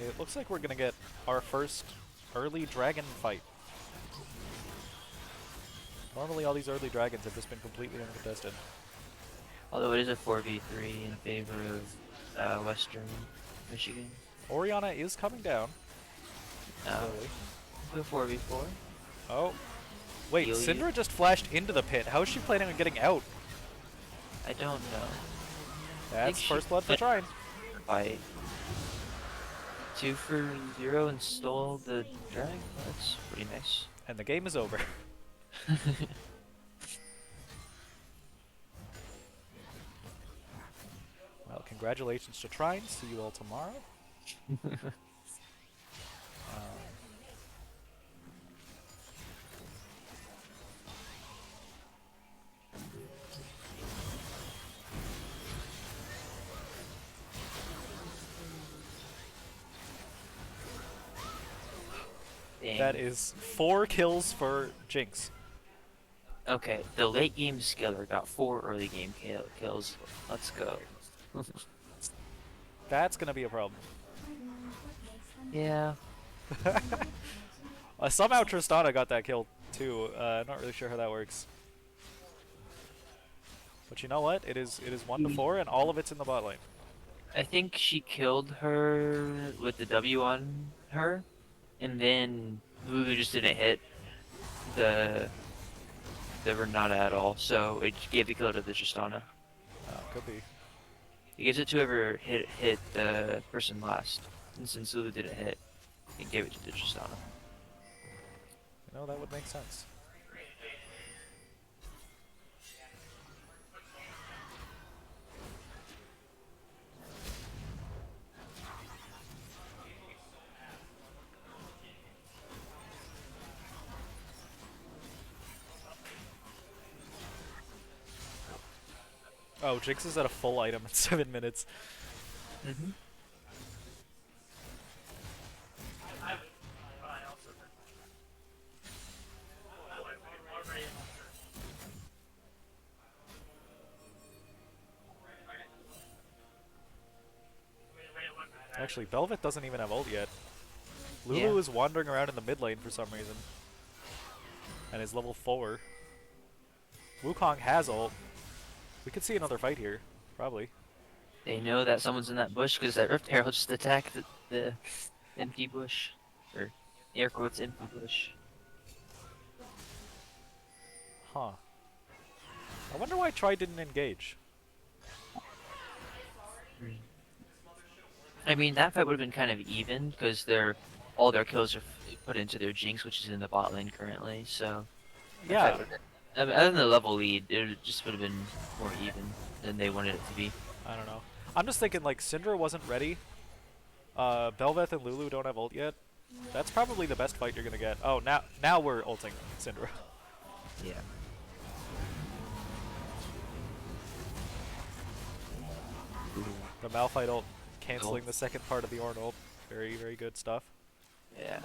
It looks like we're gonna get our first early dragon fight. Normally, all these early dragons have just been completely uncontested. Although it is a 4v3 in favor of Western Michigan. Oriana is coming down Uh, slowly. the 4v4. Oh, wait, Heal you. Syndra just flashed into the pit. How is she planning on getting out? I don't know. That's she first blood for went Trine. by 2 for 0 and stole the drag. That's pretty nice. And the game is over. Well, congratulations to Trine. See you all tomorrow. Dang. That is 4 kills for Jinx. Okay, the late game skiller got 4 early game kills. Let's go. That's gonna be a problem. Yeah. Somehow Tristana got that kill too. Not really sure how that works. But you know what? It is 1 to 4, and all of it's in the bot lane. I think she killed her with the W on her, and then Lulu just didn't hit the Renata at all, so it gave the kill to the Tristana. Could be. It gives it to whoever hit the person last, and since Lulu didn't hit, it gave it to the Tristana. You know, that would make sense. Oh, Jinx is at a full item in 7 minutes. Mm-hmm. Actually, Velvet doesn't even have ult yet. Lulu Yeah. is wandering around in the mid lane for some reason. And is level 4. Wukong has ult. We could see another fight here. Probably. They know that someone's in that bush because that Rift Arrow just attacked the empty bush. Or, air quotes, empty bush. Huh. I wonder why Tri didn't engage. I mean, that fight would have been kind of even because all their kills are put into their Jinx, which is in the bot lane currently. So that Yeah. fight I mean, other than the level lead, just would have been more even than they wanted it to be. I don't know. I'm just thinking, like, Syndra wasn't ready. Belveth and Lulu don't have ult yet. That's probably the best fight you're gonna get. Oh, now we're ulting Syndra. Yeah. The Malphite ult canceling the second part of the Ornn ult. Very, very good stuff. Yeah.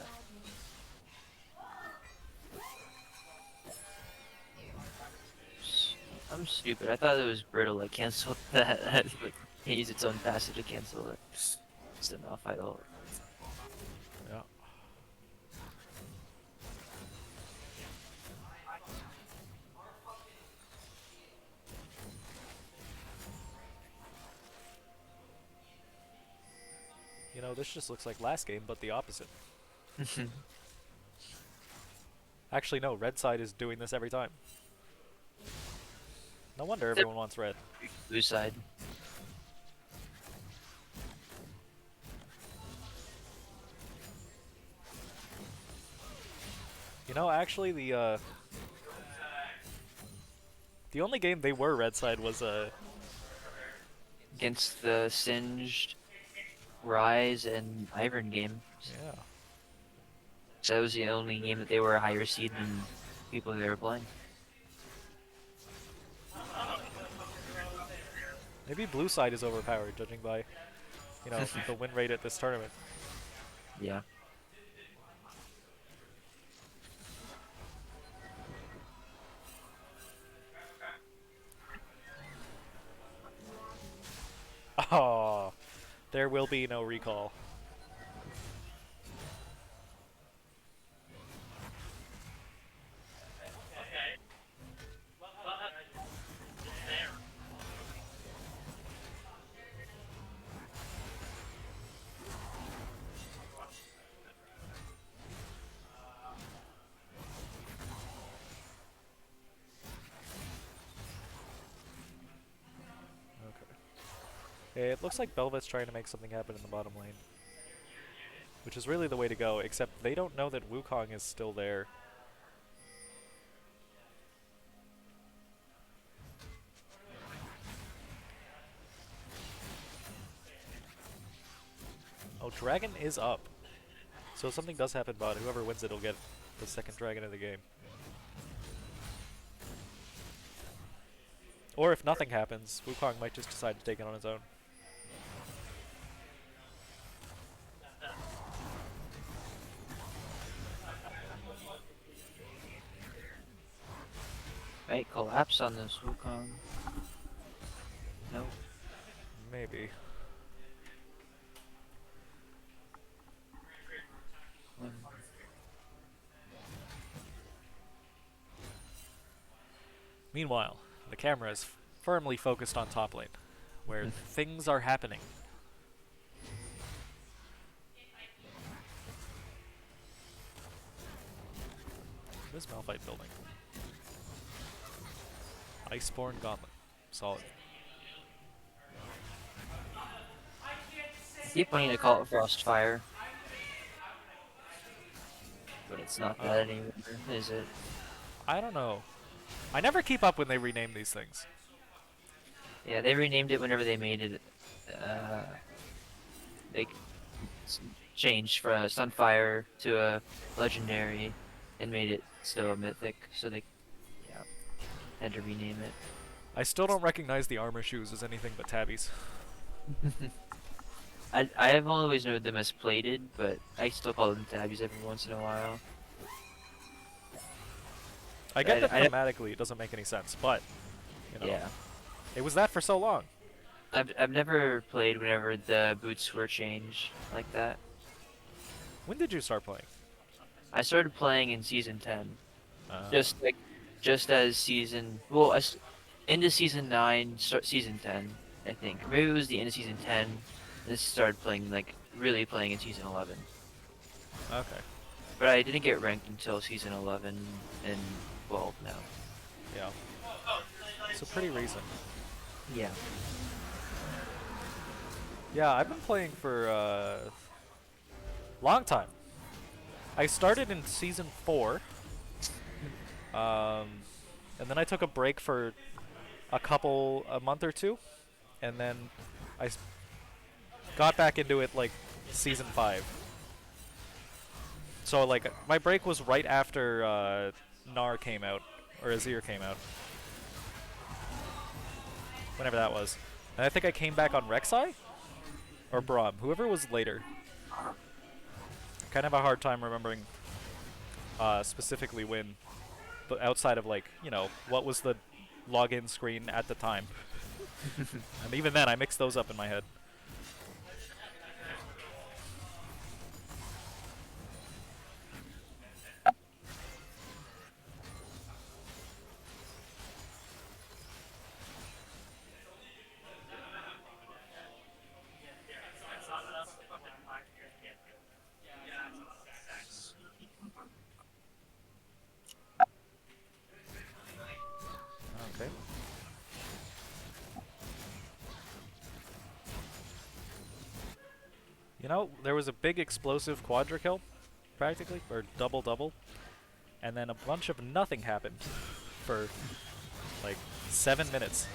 I'm stupid. I thought it was brittle that canceled that, but can't use its own passive to cancel it. It's a Malphite ult. Yeah. You know, this just looks like last game, but the opposite. Actually, no, red side is doing this every time. No wonder everyone wants red. Blue side. You know, actually, the only game they were red side was Against the Singed, Rise, and Ivern game. yeah. So that was the only game that they were a higher seed than people they were playing. Maybe blue side is overpowered, judging by, you know, the win rate at this tournament. Yeah. Oh, there will be no recall. It looks like Belvet's trying to make something happen in the bottom lane, which is really the way to go, except they don't know that Wukong is still there. Oh, Dragon is up. So if something does happen bot, whoever wins it will get the second dragon of the game. Or if nothing happens, Wukong might just decide to take it on his own. Might collapse on this Wukong. Nope. Maybe. Mm. Meanwhile, the camera is firmly focused on top lane, where things are happening. What is Malphite building? Iceborne Gauntlet. Solid. I keep wanting to call it Frostfire, but it's not that anymore, is it? I don't know. I never keep up when they rename these things. Yeah, they renamed it whenever they made it. They changed from a Sunfire to a Legendary and made it still a Mythic, so they had to rename it. I still don't recognize the armor shoes as anything but tabbies. I have always known them as plated, but I still call them tabbies every once in a while. I get that I thematically it doesn't make any sense, but you know, Yeah, it was that for so long. I've never played whenever the boots were changed like that. When did you start playing? I started playing in season 10, Uh, just as into season 9, season 10, I think. Maybe it was the end of season 10. And this started playing really playing in season 11. okay. But I didn't get ranked until season 11 and 12 now. Yeah. So pretty recent. Yeah. Yeah, I've been playing for long time. I started in season 4, and then I took a break for a month or two, and then I got back into it like season 5. So like my break was right after Nar came out, or Azir came out, whenever that was. And I think I came back on Rek'Sai or Braum, whoever was later. Kind of a hard time remembering specifically when, but outside of like, you know, what was the login screen at the time. And even then, I mixed those up in my head. Okay. You know, there was a big explosive quadra kill, practically, or double-double, and then a bunch of nothing happened for like 7 minutes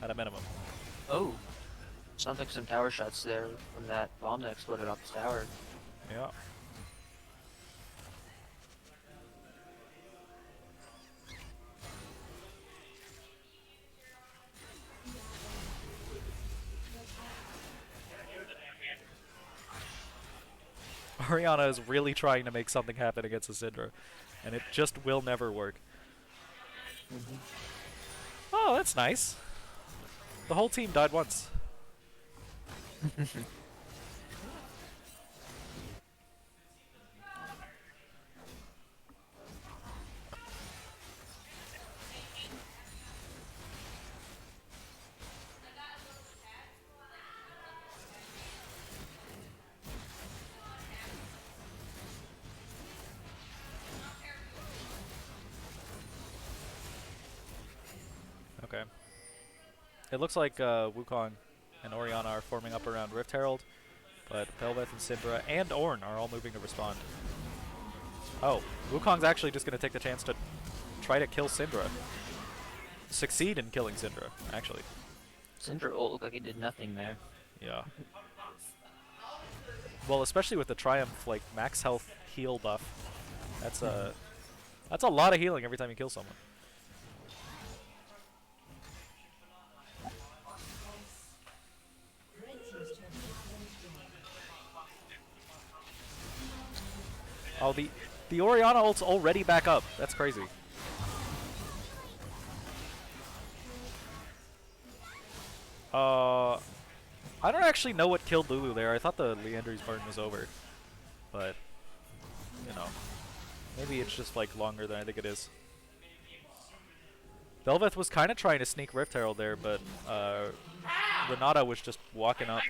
at a minimum. Oh, sounds like some tower shots there from that bomb that exploded off the tower. Yeah. Ariana is really trying to make something happen against the Syndra, and it just will never work. Oh, that's nice. The whole team died once. Okay. It looks like Wukong and Orianna are forming up around Rift Herald, but Belveth and Syndra and Ornn are all moving to respond. Oh, Wukong's actually just going to take the chance to try to kill Syndra. Succeed in killing Syndra, actually. Syndra ult looked like it did nothing there. Yeah. Well, especially with the Triumph, like, max health heal buff. That's a lot of healing every time you kill someone. Oh, the Orianna ult's already back up. That's crazy. I don't actually know what killed Lulu there. I thought the Leandry's burn was over. But, you know, maybe it's just, like, longer than I think it is. Belveth was kind of trying to sneak Rift Herald there, but Renata was just walking up.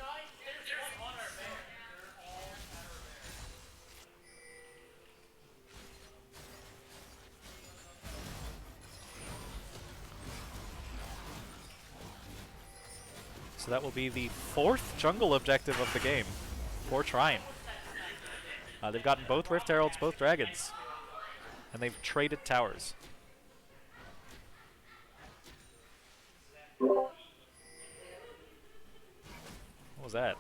So that will be the 4th jungle objective of the game for Trine. They've gotten both Rift Heralds, both dragons, and they've traded towers. What was that?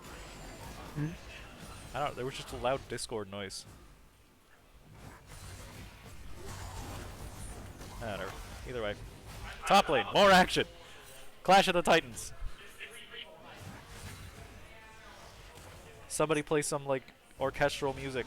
I don't know, there was just a loud Discord noise. I don't know. Either way. Top lane, more action! Clash of the Titans. Somebody play some, like, orchestral music.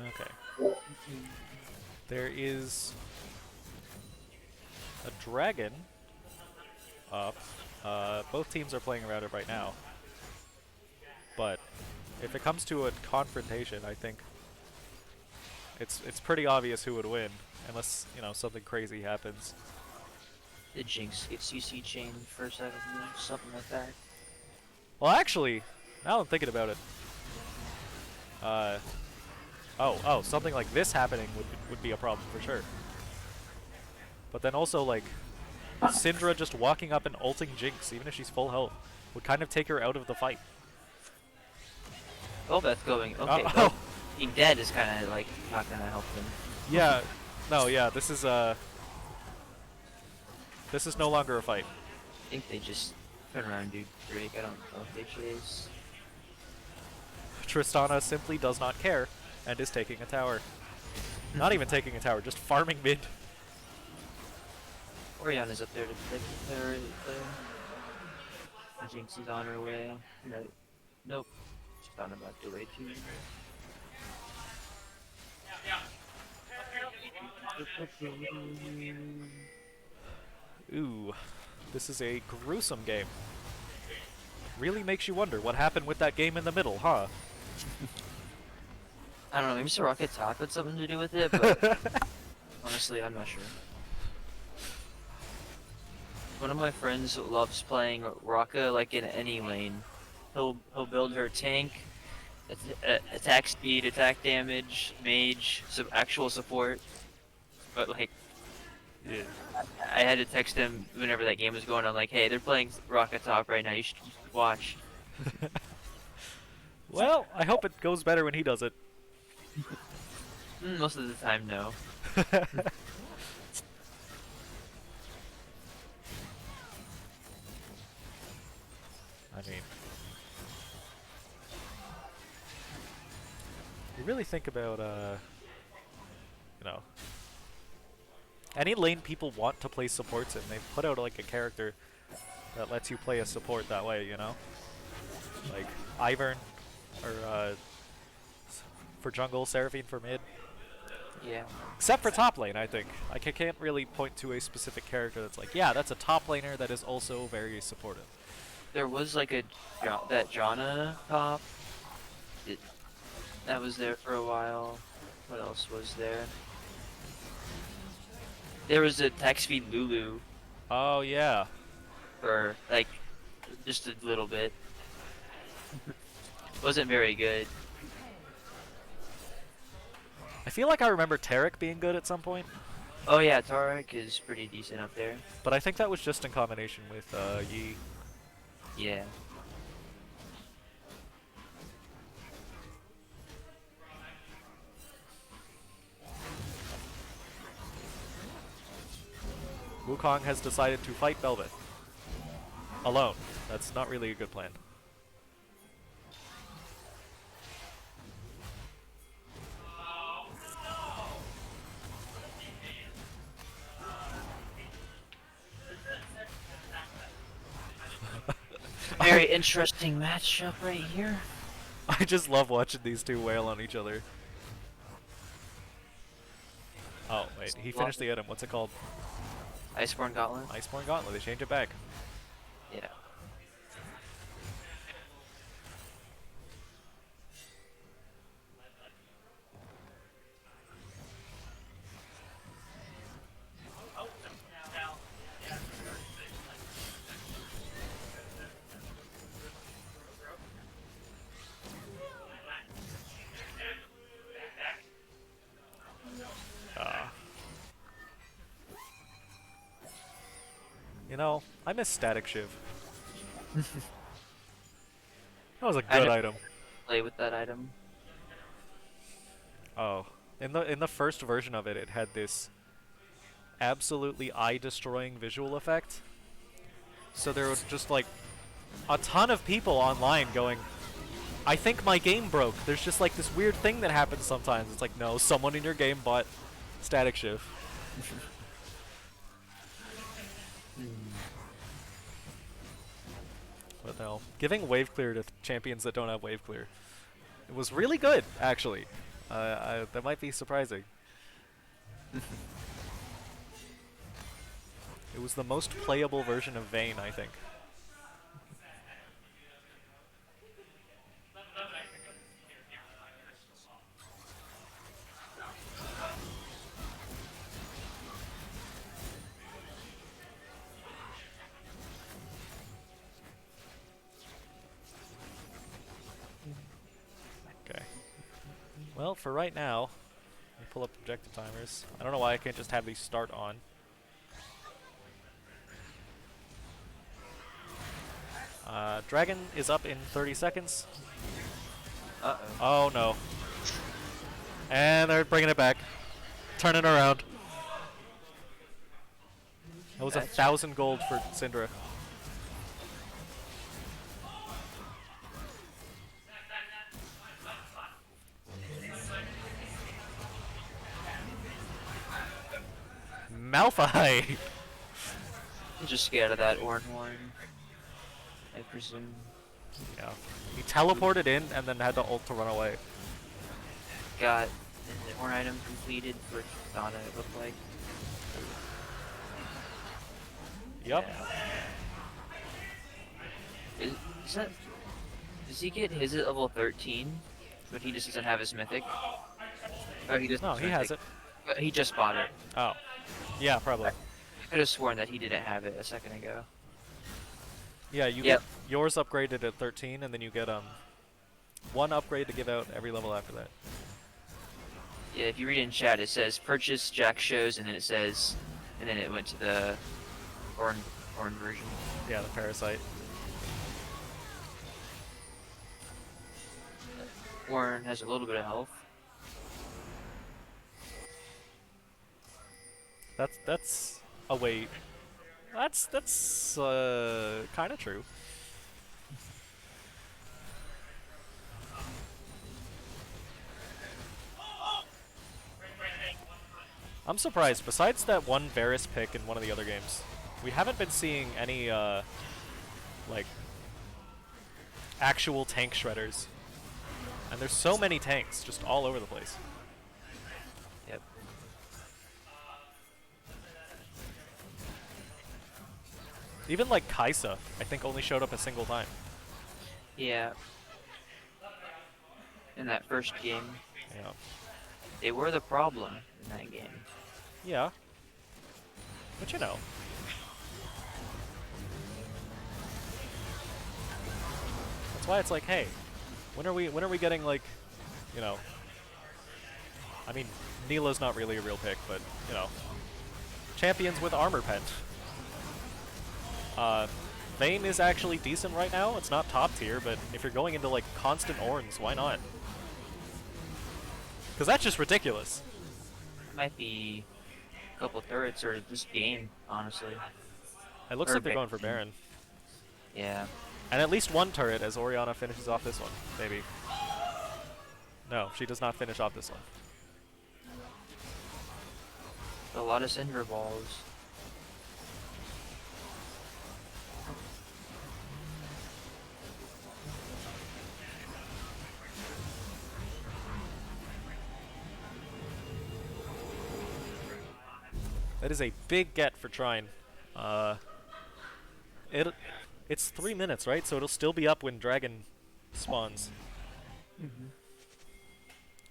Okay. There is a dragon up. Both teams are playing around it right now. But if it comes to a confrontation, I think it's pretty obvious who would win, unless, you know, something crazy happens. The Jinx gets CC chain for a second, something like that. Well, actually, now I'm thinking about it. Oh, something like this happening would be a problem for sure. But then also, like, Syndra just walking up and ulting Jinx, even if she's full health, would kind of take her out of the fight. Belveth going, okay, Oh. well, being dead is kind of, like, not gonna help them. Yeah, no, yeah, this is no longer a fight. I think they just turn around and do Drake, I don't know if they chase. Tristana simply does not care and is taking a tower. Not even taking a tower, just farming mid. Orianna's up there to protect the turret there. Jinx is on her way. No, nope. She's not about to way too. Ooh, this is a gruesome game. Really makes you wonder what happened with that game in the middle, huh? I don't know, maybe Soraka Top had something to do with it, but honestly, I'm not sure. One of my friends loves playing Raka like in any lane. He'll build her tank, attack speed, attack damage, mage, actual support. But like, Yeah. I had to text him whenever that game was going on, like, hey, they're playing Raka Top right now. You should watch. Well, I hope it goes better when he does it. Most of the time, no. I mean, you really think about, you know, any lane people want to play supports in, they put out like a character that lets you play a support that way, you know? Like Ivern, or for jungle, Seraphine for mid. Yeah. Except for top lane, I think. I can't really point to a specific character that's like, yeah, that's a top laner that is also very supportive. There was like that Janna top. It, that was there for a while. What else was there? There was a text feed Lulu Oh, yeah. for like just a little bit. Wasn't very good. I feel like I remember Tarek being good at some point, Oh yeah, Tarek is pretty decent up there. but I think that was just in combination with Yi. Yeah. Wukong has decided to fight Bel'Veth. Alone. That's not really a good plan. Very interesting matchup right here. I just love watching these two wail on each other. Oh, wait, he finished the item. What's it called? Iceborne Gauntlet. Iceborne Gauntlet. They changed it back. Yeah. You know, I miss Static Shiv. That was a I good never item. play with that item. Oh, in the first version of it, it had this absolutely eye-destroying visual effect. So there was just like a ton of people online going, I think my game broke. There's just like this weird thing that happens sometimes. It's like, no, someone in your game bought Static Shiv. But no, giving wave clear to champions that don't have wave clear, it was really good actually. That might be surprising. It was the most playable version of Vayne, I think. Okay. Well, for right now, let me pull up objective timers. I don't know why I can't just have these start on. Dragon is up in 30 seconds. Uh-oh. Oh no. And they're bringing it back. Turning around. That was That's 1,000 gold for Syndra. Malphite! Just get out of that Ornhorn, I presume. Yeah. He teleported in and then had to ult to run away. Got an Orn item completed for Donna, it looked like. Yup. Yeah. Is that... Does he get his at level 13? But he just doesn't have his mythic? Or he just No, he has it. He just bought it. Oh. Yeah, probably. I could have sworn that he didn't have it a second ago. Yeah, you Yep. get yours upgraded at 13, and then you get one upgrade to give out every level after that. Yeah, if you read in chat, it says purchase Jack shows, and then it says, and then it went to the Orn version. Yeah, the parasite. Orn has a little bit of health. That's a way. That's kind of true. I'm surprised. Besides that one Varus pick in one of the other games, we haven't been seeing any like actual tank shredders. And there's so many tanks just all over the place. Yep. Even like Kaisa, I think only showed up a single time. Yeah, in that first game, Yeah. they were the problem in that game. Yeah. But you know. That's why it's like, hey, when are we getting like, you know, I mean, Neela's not really a real pick, but you know, champions with armor pen. Uh, Vayne is actually decent right now. It's not top tier, but if you're going into like constant Orns, why not? Because that's just ridiculous. Might be a couple turrets or this game, honestly. It looks Or like they're Baron. going for Baron. Yeah. And at least one turret as Orianna finishes off this one, maybe. No, she does not finish off this one. A lot of Cinder Balls. That is a big get for Trine. Uh, it it's 3 minutes, right? So it'll still be up when Dragon spawns. Mm-hmm.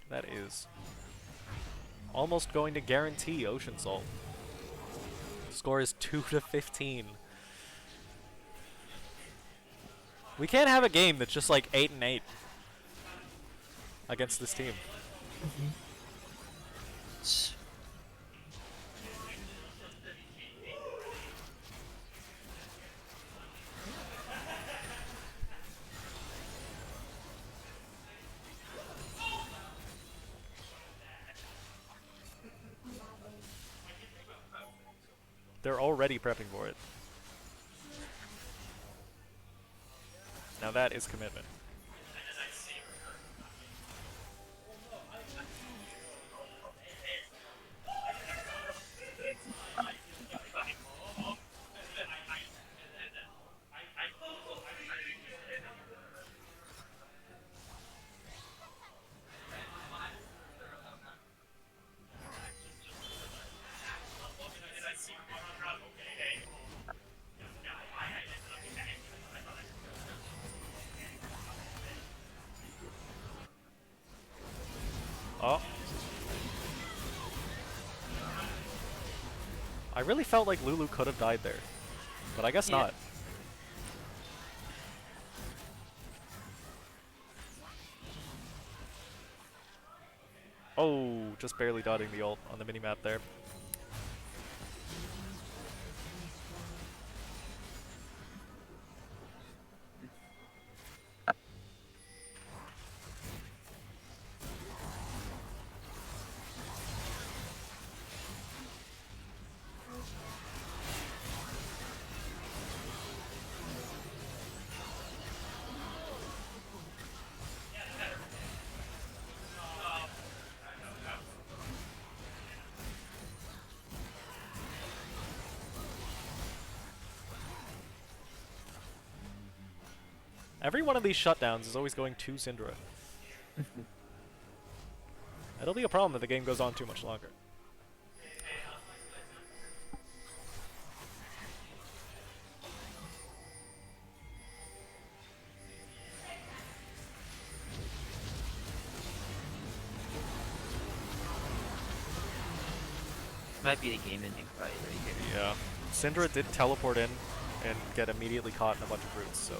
That is almost going to guarantee Ocean Salt. Score is 2-15. We can't have a game that's just like 8-8 against this team. They're already prepping for it. Now that is commitment. Oh. I really felt like Lulu could have died there. But I guess Yeah. not. Oh, just barely dodging the ult on the minimap there. Every one of these shutdowns is always going to Syndra. It'll be a problem if the game goes on too much longer. Might be the game-ending fight right here. Yeah. Syndra did teleport in and get immediately caught in a bunch of roots, so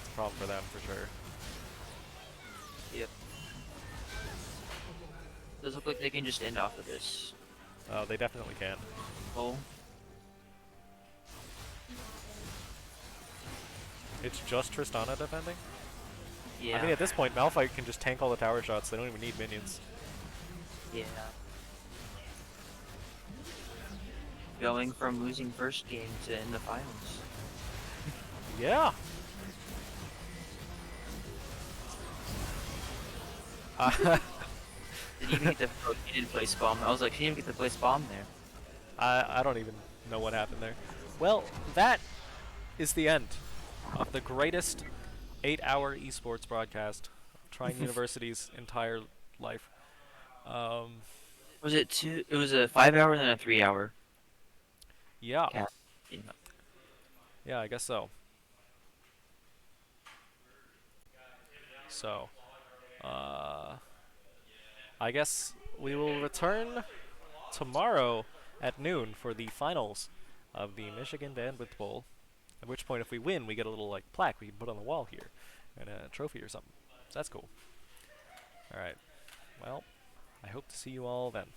it's a problem for them for sure. Yep. Does look like they can just end off of this. They definitely can. Oh. It's just Tristana defending? Yeah. I mean, at this point, Malphite can just tank all the tower shots. They don't even need minions. Yeah. Going from losing first game to in the finals. Yeah. Didn't even get the he didn't place bomb. I was like, she didn't even get to place bomb there. I don't even know what happened there. Well, that is the end of the greatest 8-hour esports broadcast of Trine University's entire life. Was it two? It was a 5 hour and then a 3 hour. Yeah. Yeah. Yeah. Yeah, I guess so. So, uh, I guess we will return tomorrow at noon for the finals of the Michigan Bandwidth Bowl. At which point, if we win, we get a little like plaque we can put on the wall here, and a trophy or something. So that's cool. All right. Well, I hope to see you all then.